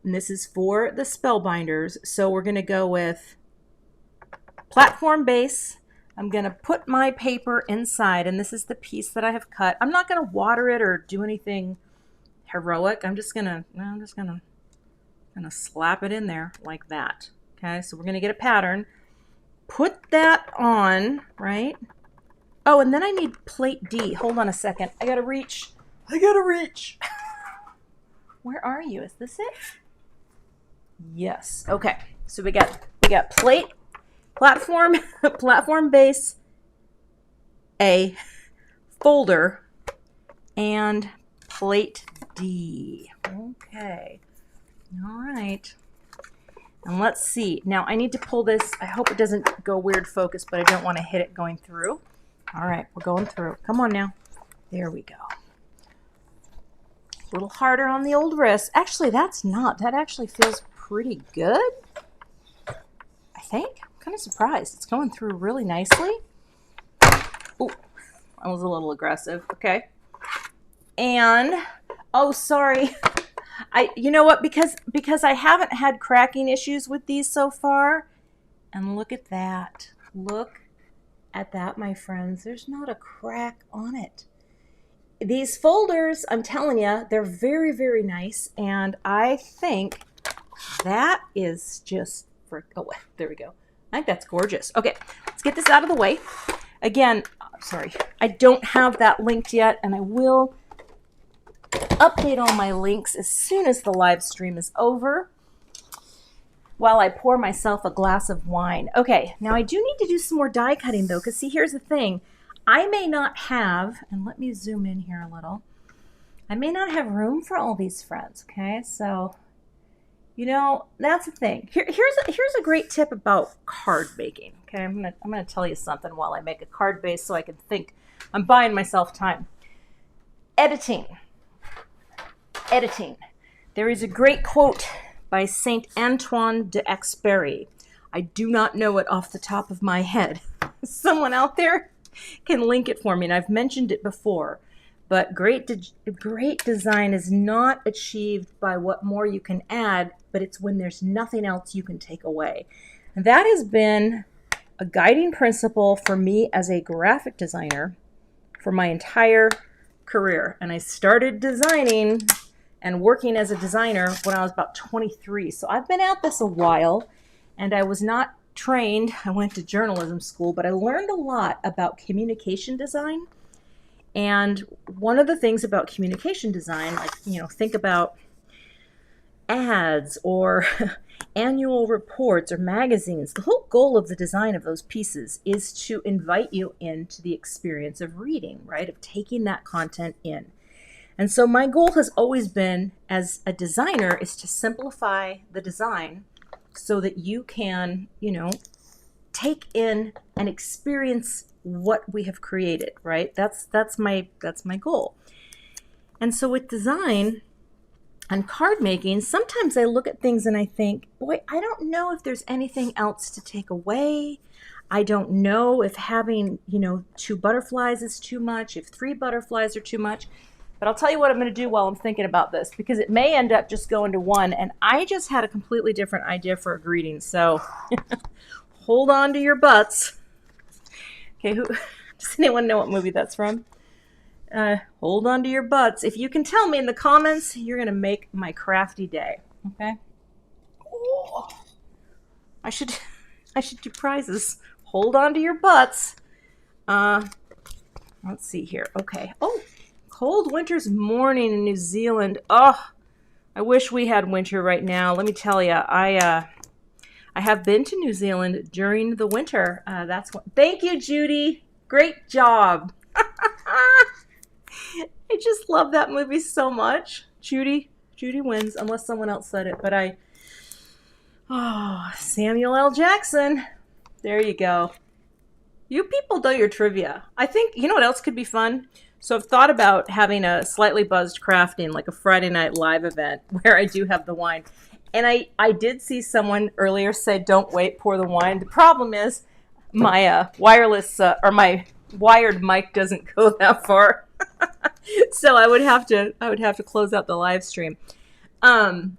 And this is for the spellbinders. So we're going to go with platform base. I'm going to put my paper inside, and this is the piece that I have cut. I'm not going to water it or do anything heroic. I'm just going to slap it in there like that. Okay, so we're going to get a pattern. Put that on, right? Oh, and then I need plate D. Hold on a second. I got to reach. Where are you? Is this it? Yes. Okay. So we got platform base A, folder, and plate D. Okay. All right. And let's see. Now I need to pull this. I hope it doesn't go weird focus, but I don't want to hit it going through. All right, we're going through. Come on now. There we go. A little harder on the old wrist. Actually, that actually feels pretty good. I think. I'm kind of surprised. It's going through really nicely. Oh, I was a little aggressive. Okay. And, oh, sorry. You know what? Because I haven't had cracking issues with these so far. And look at that. Look at that, my friends. There's not a crack on it. These folders, I'm telling you, they're very, very nice. And I think that is just oh, there we go. I think that's gorgeous. Okay, let's get this out of the way. Again, sorry, I don't have that linked yet, and I will update all my links as soon as the live stream is over while I pour myself a glass of wine. Okay, now I do need to do some more die cutting though, because see, here's the thing. I may not have, and let me zoom in here a little, I may not have room for all these friends, okay? So, that's the thing. Here's a great tip about card baking, okay? I'm gonna tell you something while I make a card base so I can think. I'm buying myself time. Editing. There is a great quote by Saint Antoine de Exupéry. I do not know it off the top of my head. Someone out there can link it for me, and I've mentioned it before. But great design is not achieved by what more you can add, but it's when there's nothing else you can take away. And that has been a guiding principle for me as a graphic designer for my entire career, and I started designing and working as a designer when I was about 23. So I've been at this a while, and I was not trained. I went to journalism school, but I learned a lot about communication design. And one of the things about communication design, like, think about ads or annual reports or magazines. The whole goal of the design of those pieces is to invite you into the experience of reading, right? Of taking that content in. And so my goal has always been, as a designer, is to simplify the design so that you can, take in and experience what we have created, right? That's my goal. And so with design and card making, sometimes I look at things and I think, boy, I don't know if there's anything else to take away. I don't know if having, 2 butterflies is too much, if 3 butterflies are too much. But I'll tell you what I'm going to do while I'm thinking about this, because it may end up just going to 1. And I just had a completely different idea for a greeting. So hold on to your butts. Okay, does anyone know what movie that's from? Hold on to your butts. If you can tell me in the comments, you're going to make my crafty day. Okay? Oh, I should do prizes. Hold on to your butts. Let's see here. Okay. Oh, cold winter's morning in New Zealand. Oh, I wish we had winter right now. Let me tell you, I have been to New Zealand during the winter. Thank you, Judy. Great job. I just love that movie so much. Judy wins, unless someone else said it. But Samuel L. Jackson. There you go. You people know your trivia. I think, you know what else could be fun? So I've thought about having a Slightly Buzzed Crafting, like a Friday night live event where I do have the wine. And I did see someone earlier say, don't wait, pour the wine. The problem is my my wired mic doesn't go that far. So I would have to close out the live stream. But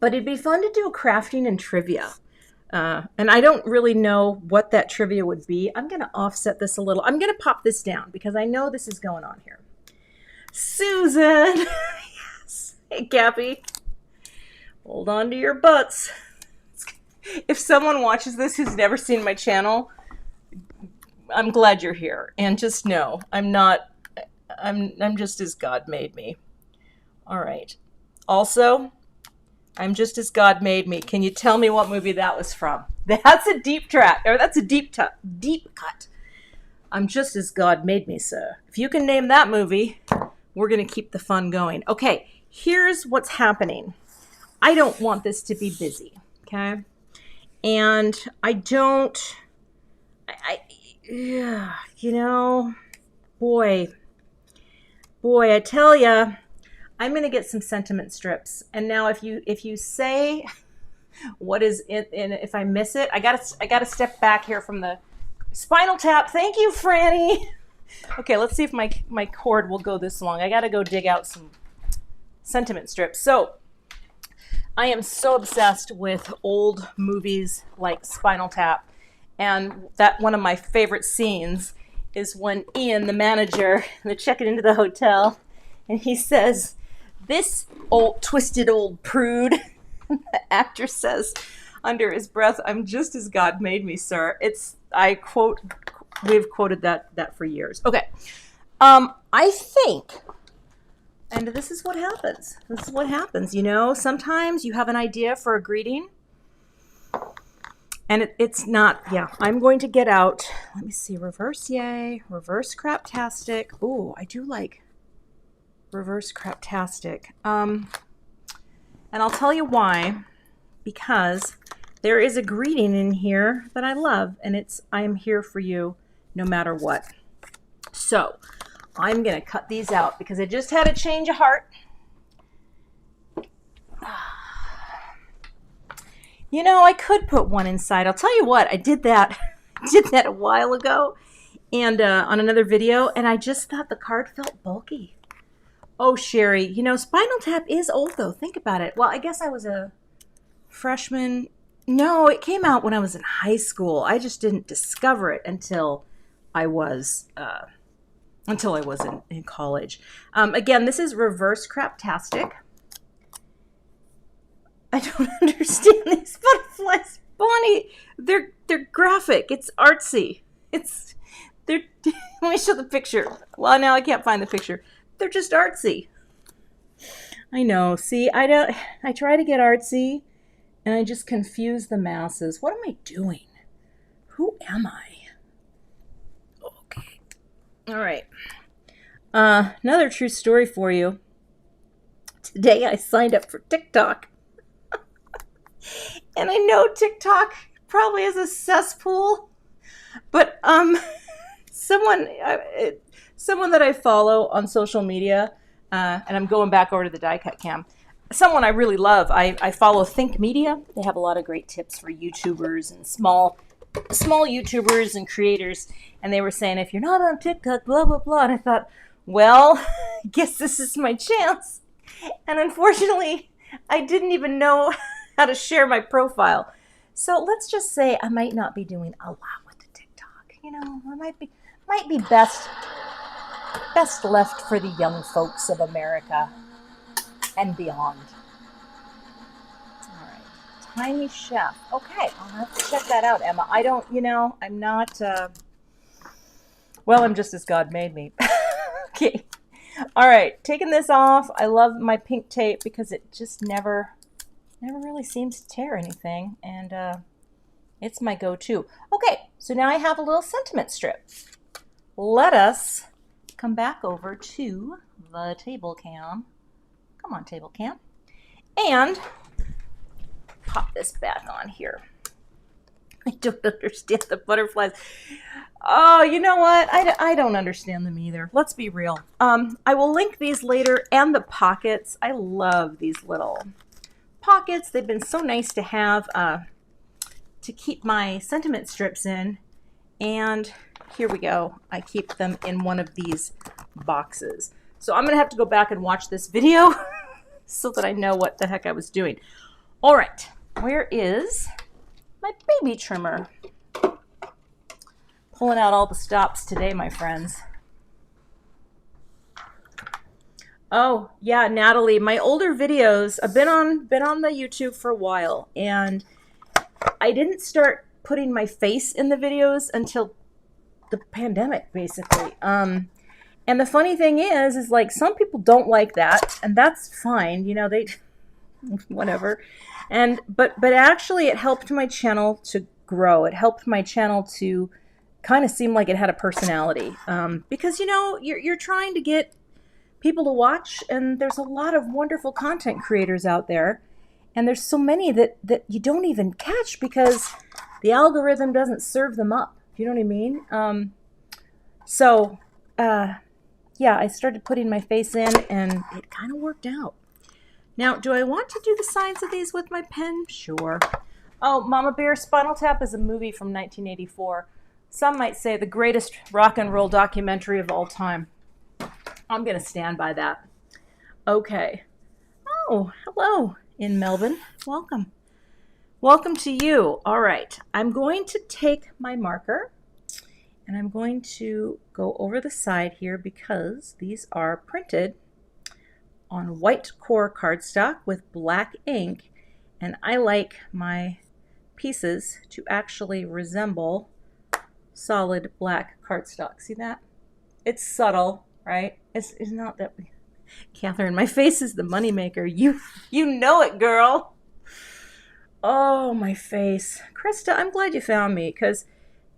it'd be fun to do a crafting and trivia. And I don't really know what that trivia would be. I'm going to offset this a little. I'm going to pop this down because I know this is going on here. Susan! Yes. Hey, Cappy. Hold on to your butts. If someone watches this who's never seen my channel, I'm glad you're here. And just know, I'm just as God made me. All right. Also, I'm just as God made me. Can you tell me what movie that was from? That's a deep track, or that's a deep cut. I'm just as God made me, sir. If you can name that movie, we're going to keep the fun going. Okay, here's what's happening. I don't want this to be busy, okay? And I don't, boy, I tell ya, I'm going to get some sentiment strips. And now if you say what is in if I miss it, I gotta step back here from the Spinal Tap. Thank you, Franny. Okay, let's see if my cord will go this long. I got to go dig out some sentiment strips. So I am so obsessed with old movies like Spinal Tap. And that one of my favorite scenes is when Ian, the manager, they're checking into the hotel, and he says, "This old twisted old prude." The actor says under his breath, "I'm just as God made me, sir." We've quoted that for years. Okay. I think, and this is what happens. Sometimes you have an idea for a greeting, and it's not, I'm going to get out, let me see, reverse Craptastic. Ooh, I do like reverse Craptastic. And I'll tell you why, because there is a greeting in here that I love, and I am here for you no matter what. So I'm going to cut these out because I just had a change of heart. I could put one inside. I'll tell you what, I did that a while ago and on another video, and I just thought the card felt bulky. Oh, Sherry, Spinal Tap is old, though. Think about it. Well, I guess I was a freshman. No, it came out when I was in high school. I just didn't discover it until I was until I was in college. Again, this is reverse Craptastic. I don't understand these butterflies, Bonnie. They're graphic. It's artsy. Let me show the picture. Well, now I can't find the picture. They're just artsy. I know. See, I try to get artsy, and I just confuse the masses. What am I doing? Who am I? Okay. All right. Another true story for you. Today I signed up for TikTok. And I know TikTok probably is a cesspool, but someone that I follow on social media, and I'm going back over to the die cut cam, someone I really love. I follow Think Media. They have a lot of great tips for YouTubers and small YouTubers and creators. And they were saying, if you're not on TikTok, blah, blah, blah. And I thought, well, I guess this is my chance. And unfortunately, I didn't even know how to share my profile. So let's just say I might not be doing a lot with the TikTok. You know, I might be best left for the young folks of America and beyond. All right, Tiny Chef. Okay, I'll have to check that out, Emma. I don't, I'm not, well, I'm just as God made me. Okay. All right, taking this off. I love my pink tape because it just never really seems to tear anything, and it's my go-to. Okay, so now I have a little sentiment strip. Let us come back over to the table cam. Come on, table cam. And pop this back on here. I don't understand the butterflies. Oh, you know what? I don't understand them either. Let's be real. I will link these later, and the pockets. I love these little pockets. They've been so nice to have to keep my sentiment strips in. And here we go. I keep them in one of these boxes. So I'm going to have to go back and watch this video so that I know what the heck I was doing. All right. Where is my baby trimmer? Pulling out all the stops today, my friends. Oh, yeah, Natalie, my older videos, I've been on the YouTube for a while, and I didn't start putting my face in the videos until the pandemic, basically. And the funny thing is like some people don't like that, and that's fine, they whatever. But actually it helped my channel to grow. It helped my channel to kind of seem like it had a personality. Because you're trying to get people to watch, and there's a lot of wonderful content creators out there, and there's so many that you don't even catch because the algorithm doesn't serve them up. You know what I mean? Yeah, I started putting my face in, and it kind of worked out. Now, do I want to do the sides of these with my pen? Sure. Oh, Mama Bear, Spinal Tap is a movie from 1984. Some might say the greatest rock and roll documentary of all time. I'm going to stand by that. Okay. Oh, hello in Melbourne. Welcome. Welcome to you. All right. I'm going to take my marker, and I'm going to go over the side here because these are printed on white core cardstock with black ink, and I like my pieces to actually resemble solid black cardstock. See that? It's subtle, right? It's not that. Catherine, my face is the moneymaker. You know it, girl. Oh, my face. Krista, I'm glad you found me because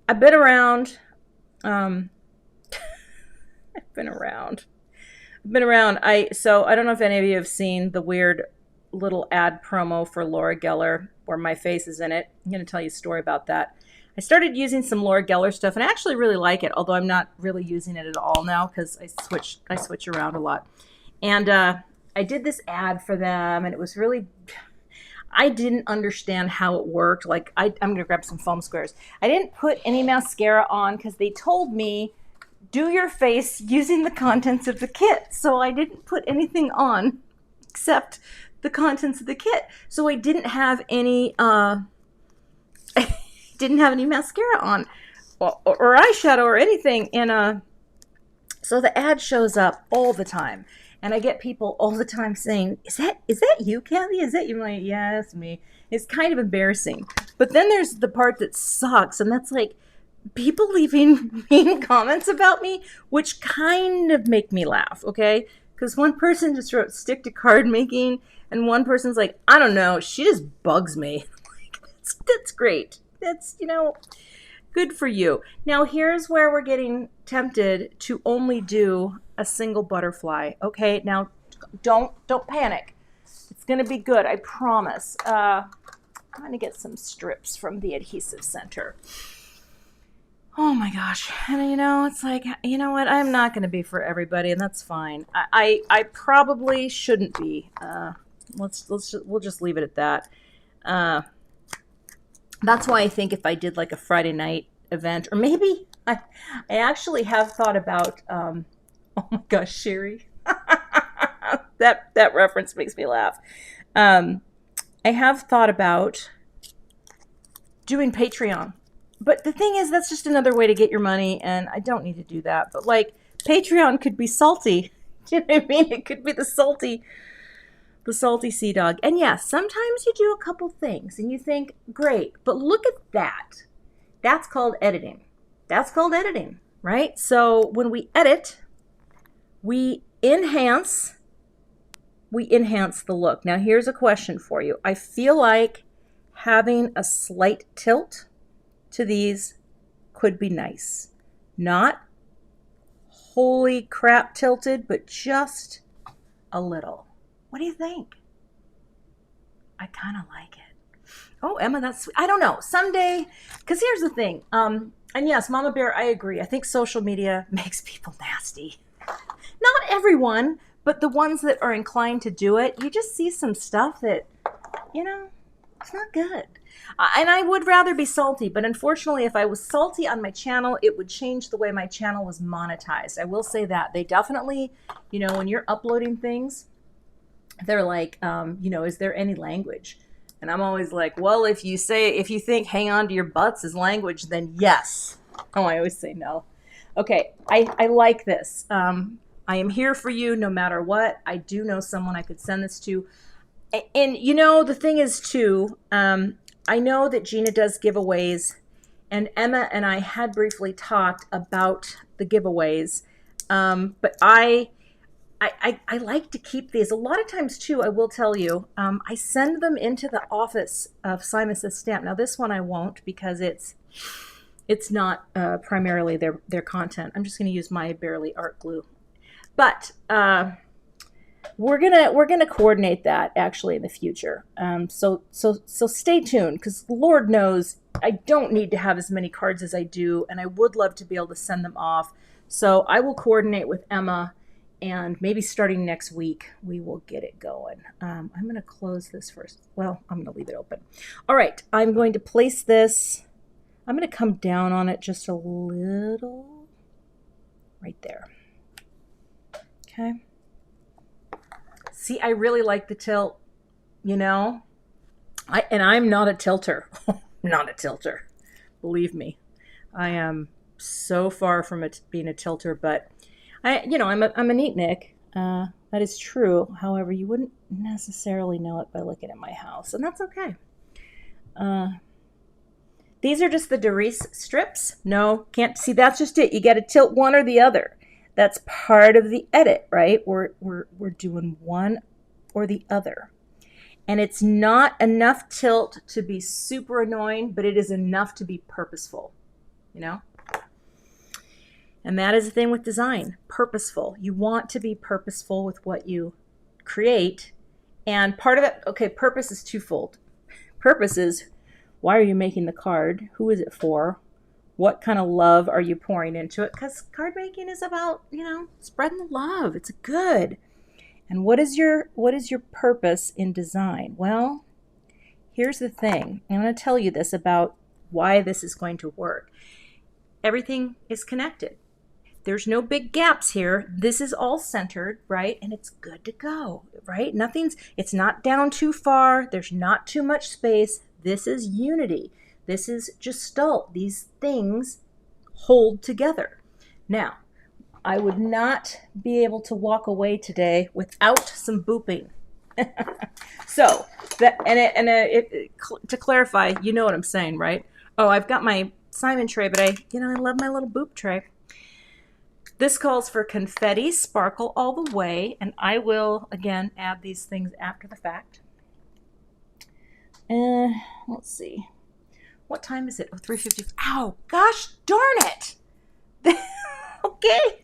I've been around. I've been around. So I don't know if any of you have seen the weird little ad promo for Laura Geller where my face is in it. I'm going to tell you a story about that. I started using some Laura Geller stuff, and I actually really like it, although I'm not really using it at all now because I switch around a lot. And I did this ad for them, and it was really, I didn't understand how it worked. Like, I'm going to grab some foam squares. I didn't put any mascara on because they told me, do your face using the contents of the kit. So I didn't put anything on except the contents of the kit. So I didn't have any mascara on or eyeshadow or anything. And So the ad shows up all the time. And I get people all the time saying, is that you, Cathy? Is that you? I'm like, yeah, it's me. It's kind of embarrassing. But then there's the part that sucks, and that's like people leaving mean comments about me, which kind of make me laugh, okay? Because one person just wrote stick to card making, and one person's like, I don't know, she just bugs me. Like, that's great. That's, good for you. Now here's where we're getting tempted to only do a single butterfly. Okay, now don't panic. It's gonna be good, I promise. I'm gonna get some strips from the adhesive center. Oh my gosh. And it's like, you know what? I'm not gonna be for everybody, and that's fine. I probably shouldn't be. We'll just leave it at that. That's why I think if I did like a Friday night event, or maybe I actually have thought about, oh my gosh, Sherry, that reference makes me laugh. I have thought about doing Patreon, but the thing is, that's just another way to get your money, and I don't need to do that. But like, Patreon could be salty. Do you know what I mean? It could be the salty sea dog. And yes, sometimes you do a couple things and you think, great, but look at that. That's called editing. Right? So when we edit, we enhance the look. Now here's a question for you. I feel like having a slight tilt to these could be nice. Not holy crap tilted, but just a little. What do you think? I kind of like it. Oh, Emma, that's sweet. I don't know. Someday, because here's the thing. And yes, Mama Bear, I agree. I think social media makes people nasty. Not everyone, but the ones that are inclined to do it, you just see some stuff that, it's not good. And I would rather be salty, but unfortunately, if I was salty on my channel, it would change the way my channel was monetized. I will say that. They definitely, when you're uploading things, they're like, is there any language? And I'm always like, well, if you think hang on to your butts is language, then yes. Oh, I always say no. Okay, I like this. I am here for you no matter what. I do know someone I could send this to. And the thing is too, I know that Gina does giveaways, and Emma and I had briefly talked about the giveaways, but I like to keep these. A lot of times, too, I will tell you, I send them into the office of Simon Says Stamp. Now, this one I won't because it's not primarily their content. I'm just going to use my Barely Art Glue. But we're gonna coordinate that actually in the future. So stay tuned, because Lord knows I don't need to have as many cards as I do, and I would love to be able to send them off. So I will coordinate with Emma. And maybe starting next week, we will get it going. I'm going to close this first. Well, I'm going to leave it open. All right, I'm going to place this. I'm going to come down on it just a little. Right there. Okay. See, I really like the tilt, and I'm not a tilter. Not a tilter. Believe me. I am so far from it being a tilter, but I'm a neat Nick. That is true. However, you wouldn't necessarily know it by looking at my house, and that's okay. These are just the Doris strips. No, can't see. That's just it. You got to tilt one or the other. That's part of the edit, right? We're doing one or the other, and it's not enough tilt to be super annoying, but it is enough to be purposeful. And that is the thing with design, purposeful. You want to be purposeful with what you create. And part of it, okay, purpose is twofold. Purpose is, why are you making the card? Who is it for? What kind of love are you pouring into it? Because card making is about, spreading the love. It's good. And what is your purpose in design? Well, here's the thing. I'm going to tell you this about why this is going to work. Everything is connected. There's no big gaps here. This is all centered, right? And it's good to go, right? It's not down too far. There's not too much space. This is unity. This is gestalt. These things hold together. Now, I would not be able to walk away today without some booping. So that to clarify, you know what I'm saying, right? Oh, I've got my Simon tray, but I love my little boop tray. This calls for confetti, sparkle all the way, and I will again add these things after the fact. Let's see. What time is it? Oh, 3:50. Ow, gosh darn it. Okay.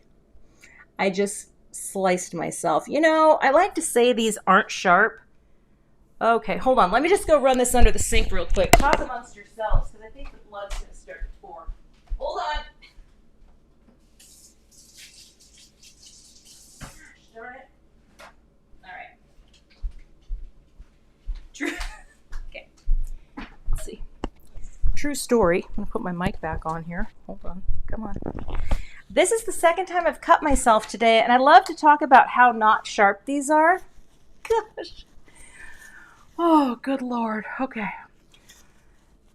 I just sliced myself. I like to say these aren't sharp. Okay, hold on. Let me just go run this under the sink real quick. Talk amongst yourselves, because I think the blood's going to start to pour. Hold on. Gosh darn it. All right. Okay. Let's see. True story. I'm going to put my mic back on here. Hold on. Come on. This is the second time I've cut myself today, and I love to talk about how not sharp these are. Gosh. Oh, good Lord. Okay.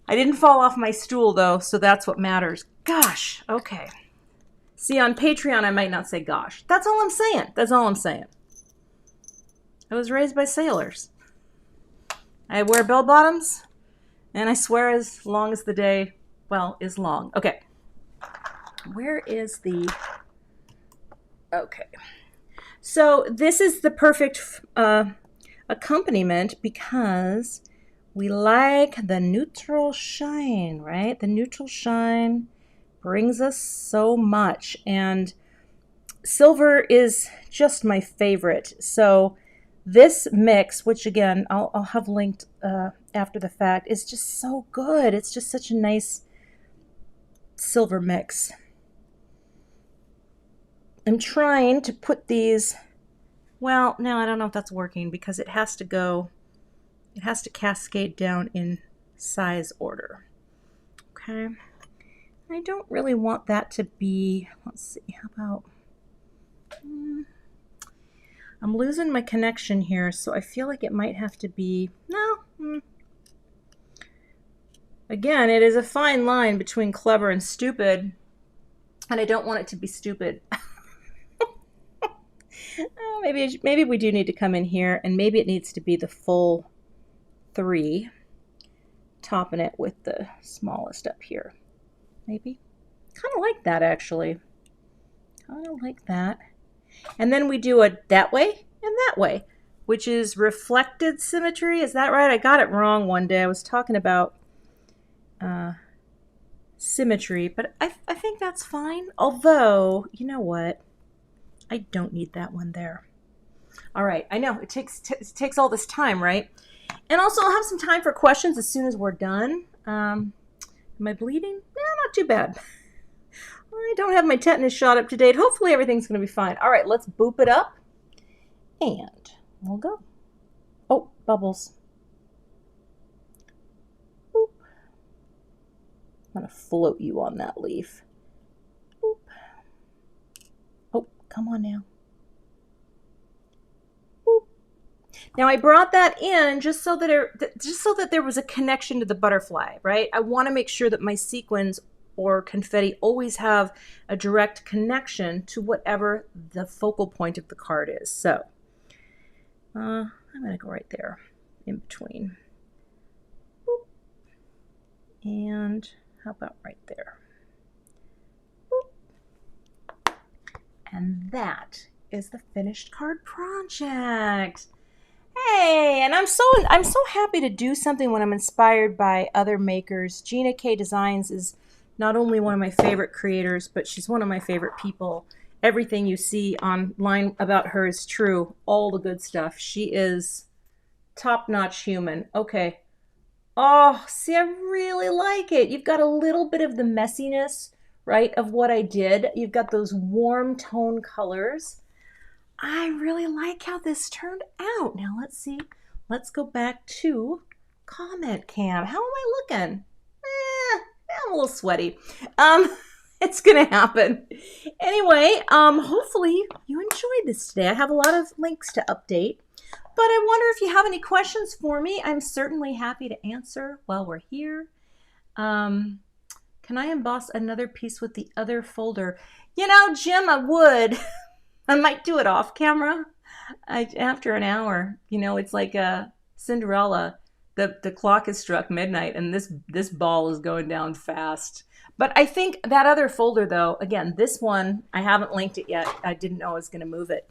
I didn't fall off my stool, though, so that's what matters. Gosh. Okay. See, on Patreon, I might not say gosh. That's all I'm saying. That's all I'm saying. I was raised by sailors. I wear bell-bottoms, and I swear as long as the day, well, is long. Okay. Where is the... Okay. So this is the perfect accompaniment because we like the neutral shine, right? The neutral shine brings us so much, and silver is just my favorite. So this mix, which again I'll have linked after the fact, is just so good. It's just such a nice silver mix. I'm trying to put these, well, no, I don't know if that's working because it has to cascade down in size order. Okay. I don't really want that to be, let's see, how about, I'm losing my connection here, so I feel like it might have to be, no. Again, it is a fine line between clever and stupid, and I don't want it to be stupid. Maybe we do need to come in here, and maybe it needs to be the full 3, topping it with the smallest up here. Maybe. Kind of like that, actually. Kind of like that. And then we do a that way and that way, which is reflected symmetry. Is that right? I got it wrong one day. I was talking about symmetry, but I think that's fine. Although, you know what? I don't need that one there. All right, I know it takes all this time, right? And also, I'll have some time for questions as soon as we're done. Am I bleeding? No, not too bad. I don't have my tetanus shot up to date. Hopefully, everything's going to be fine. All right, let's boop it up, and we'll go. Oh, bubbles. Boop. I'm going to float you on that leaf. Boop. Oh, come on now. Now I brought that in just so that there was a connection to the butterfly, right? I want to make sure that my sequins or confetti always have a direct connection to whatever the focal point of the card is. So I'm going to go right there in between. Boop. And how about right there? Boop. And that is the finished card project. Hey, and I'm so happy to do something when I'm inspired by other makers. Gina K Designs is not only one of my favorite creators, but she's one of my favorite people. Everything you see online about her is true. All the good stuff. She is top-notch human. Okay. Oh, see, I really like it. You've got a little bit of the messiness, right, of what I did. You've got those warm tone colors. I really like how this turned out. Now let's see. Let's go back to comment cam. How am I looking? I'm a little sweaty. It's gonna happen. Anyway, hopefully you enjoyed this today. I have a lot of links to update, but I wonder if you have any questions for me. I'm certainly happy to answer while we're here. Can Can I emboss another piece with the other folder? You know, Jim, I would. I might do it off camera. After an hour, you know, it's like a Cinderella. The clock has struck midnight, and this ball is going down fast. But I think that other folder, though, again, this one, I haven't linked it yet. I didn't know I was going to move it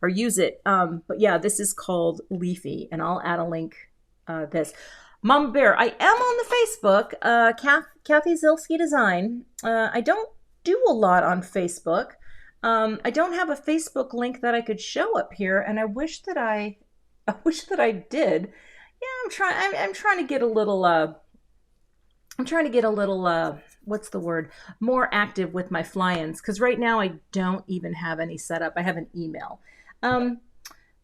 or use it. But yeah, this is called Leafy, and I'll add a link. This Mama Bear, I am on the Facebook. Cathy Zilski Design. I don't do a lot on Facebook. I don't have a Facebook link that I could show up here, and I wish that I did. Yeah, I'm trying to get a little. What's the word? More active with my fly-ins, because right now I don't even have any set up. I have an email.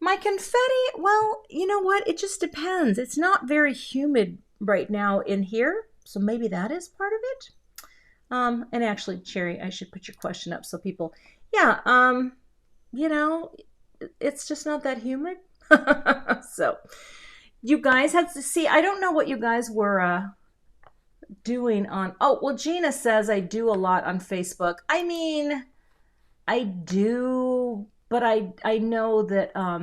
My confetti, well, you know what? It just depends. It's not very humid right now in here, so maybe that is part of it. And actually, Cherry, I should put your question up so people, yeah, you know, it's just not that humid. So you guys have to see, I don't know what you guys were doing on, oh, well, Gina says I do a lot on Facebook. I mean, I do, but I know that a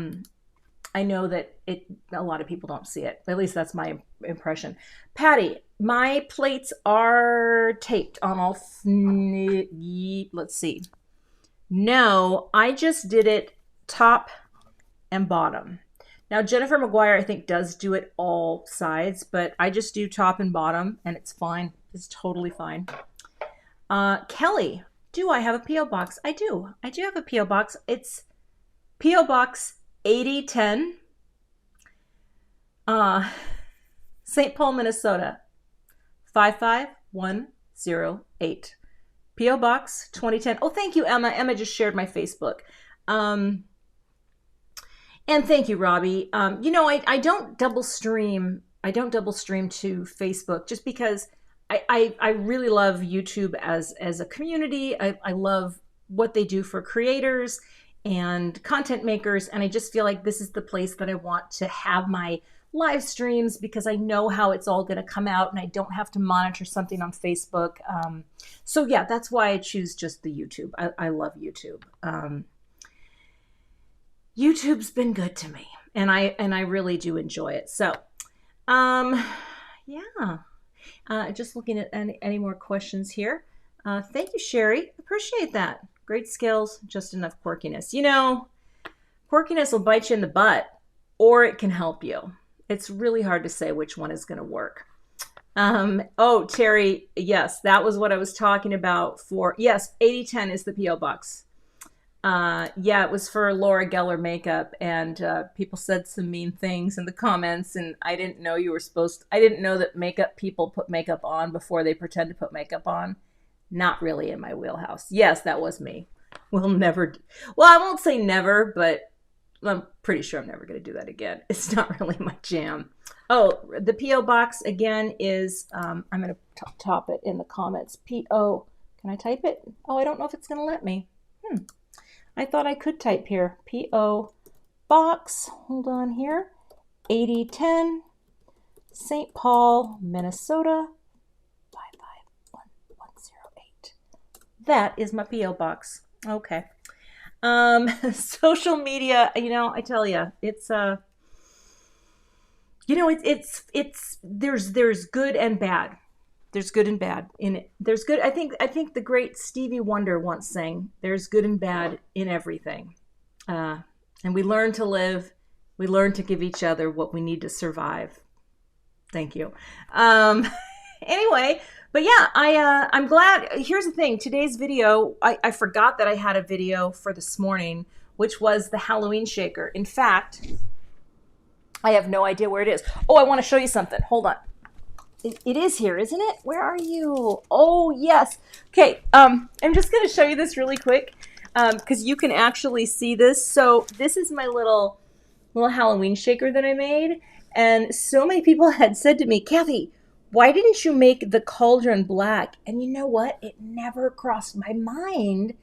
lot of people don't see it. At least that's my impression. Patty, my plates are taped on all, let's see. No, I just did it top and bottom. Now, Jennifer McGuire, I think, does do it all sides, but I just do top and bottom, and it's fine. It's totally fine. Kelly, do I have a P.O. box? I do. I do have a P.O. box. It's P.O. Box 8010, St. Paul, Minnesota, 55108. P.O. Box 2010. Oh, thank you, Emma. Emma just shared my Facebook. And thank you, Robbie. You know, I don't double stream. I don't double stream to Facebook just because I really love YouTube as a community. I love what they do for creators and content makers. And I just feel like this is the place that I want to have my live streams because I know how it's all going to come out and I don't have to monitor something on Facebook. So yeah, that's why I choose just the YouTube. I love YouTube. YouTube's been good to me and I really do enjoy it. So, yeah, just looking at any more questions here. Thank you, Sherry. Appreciate that. Great skills, just enough quirkiness. You know, quirkiness will bite you in the butt or it can help you. It's really hard to say which one is going to work. Oh, Terry, yes, that was what I was talking about for, yes, 8010 is the P.O. box. Yeah, it was for Laura Geller makeup, and people said some mean things in the comments, and I didn't know I didn't know that makeup people put makeup on before they pretend to put makeup on. Not really in my wheelhouse. Yes, that was me. Well, I won't say never, but I'm pretty sure I'm never going to do that again. It's not really my jam. Oh, the P.O. box again is, I'm going to top it in the comments. P.O. Can I type it? Oh, I don't know if it's going to let me. I thought I could type here. P.O. box, hold on here, 8010, St. Paul, Minnesota, 55108. That is my P.O. box. Okay. Social media, you know, I tell you, it's you know, there's good and bad. There's good and bad in it. There's good. I think the great Stevie Wonder once sang, "There's good and bad in everything," and we learn to live. We learn to give each other what we need to survive. Thank you. Anyway, but yeah, I'm glad. Here's the thing. Today's video, I forgot that I had a video for this morning, which was the Halloween shaker. In fact, I have no idea where it is. Oh, I want to show you something. Hold on. It is here, isn't it? Where are you? Oh, yes. Okay, I'm just going to show you this really quick because you can actually see this. So this is my little Halloween shaker that I made. And so many people had said to me, Cathy, why didn't you make the cauldron black? And you know what? It never crossed my mind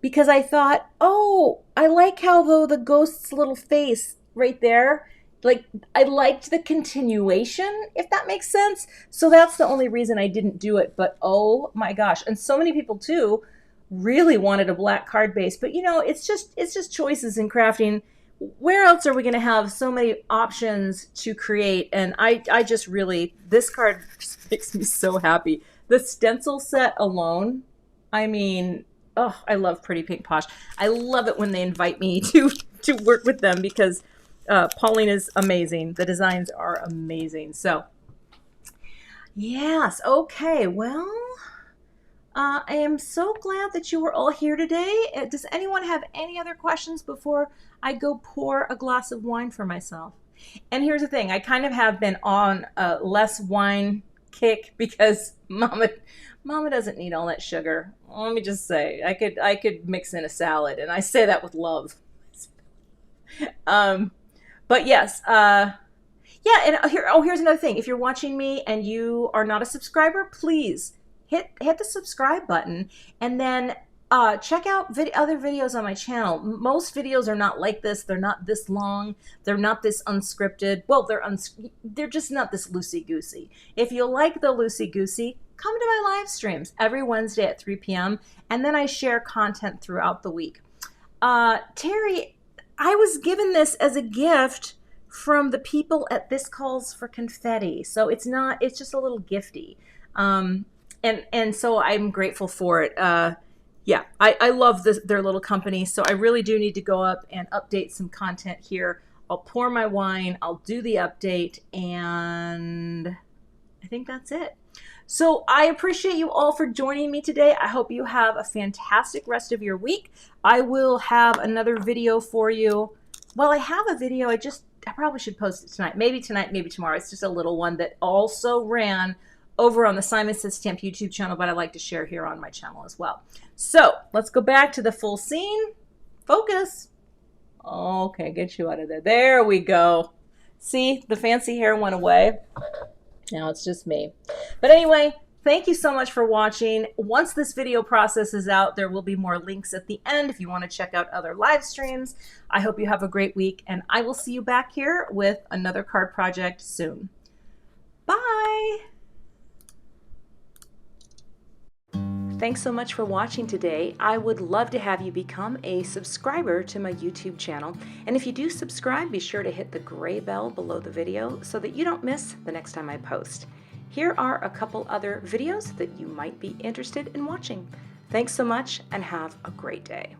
because I thought, oh, I like how though the ghost's little face right there like, I liked the continuation, if that makes sense. So that's the only reason I didn't do it. But oh my gosh. And so many people too really wanted a black card base. But you know, it's just choices in crafting. Where else are we going to have so many options to create? And I just really, this card just makes me so happy. The stencil set alone, I mean, oh, I love Pretty Pink Posh. I love it when they invite me to work with them because Pauline is amazing. The designs are amazing. So, yes, okay, well, I am so glad that you were all here today. Does anyone have any other questions before I go pour a glass of wine for myself? And here's the thing, I kind of have been on a less wine kick because Mama doesn't need all that sugar. Let me just say, I could mix in a salad, and I say that with love. But yes, yeah, and here's another thing. If you're watching me and you are not a subscriber, please hit the subscribe button, and then check out other videos on my channel. Most videos are not like this. They're not this long. They're not this unscripted. Well, they're just not this loosey-goosey. If you like the loosey-goosey, come to my live streams every Wednesday at 3 p.m. and then I share content throughout the week. Terry, I was given this as a gift from the people at This Calls for Confetti. So it's just a little gifty. And so I'm grateful for it. Yeah, I love their little company. So I really do need to go up and update some content here. I'll pour my wine, I'll do the update, and I think that's it. So I appreciate you all for joining me today. I hope you have a fantastic rest of your week. I will have another video for you. Well, I have a video. I probably should post it tonight. Maybe tonight, maybe tomorrow. It's just a little one that also ran over on the Simon Says Stamp YouTube channel, but I like to share here on my channel as well. So let's go back to the full scene. Focus. Okay, get you out of there. There we go. See, the fancy hair went away. Now it's just me. But anyway, thank you so much for watching. Once this video process is out, there will be more links at the end if you want to check out other live streams. I hope you have a great week, and I will see you back here with another card project soon. Bye! Thanks so much for watching today. I would love to have you become a subscriber to my YouTube channel. And if you do subscribe, be sure to hit the gray bell below the video so that you don't miss the next time I post. Here are a couple other videos that you might be interested in watching. Thanks so much and have a great day.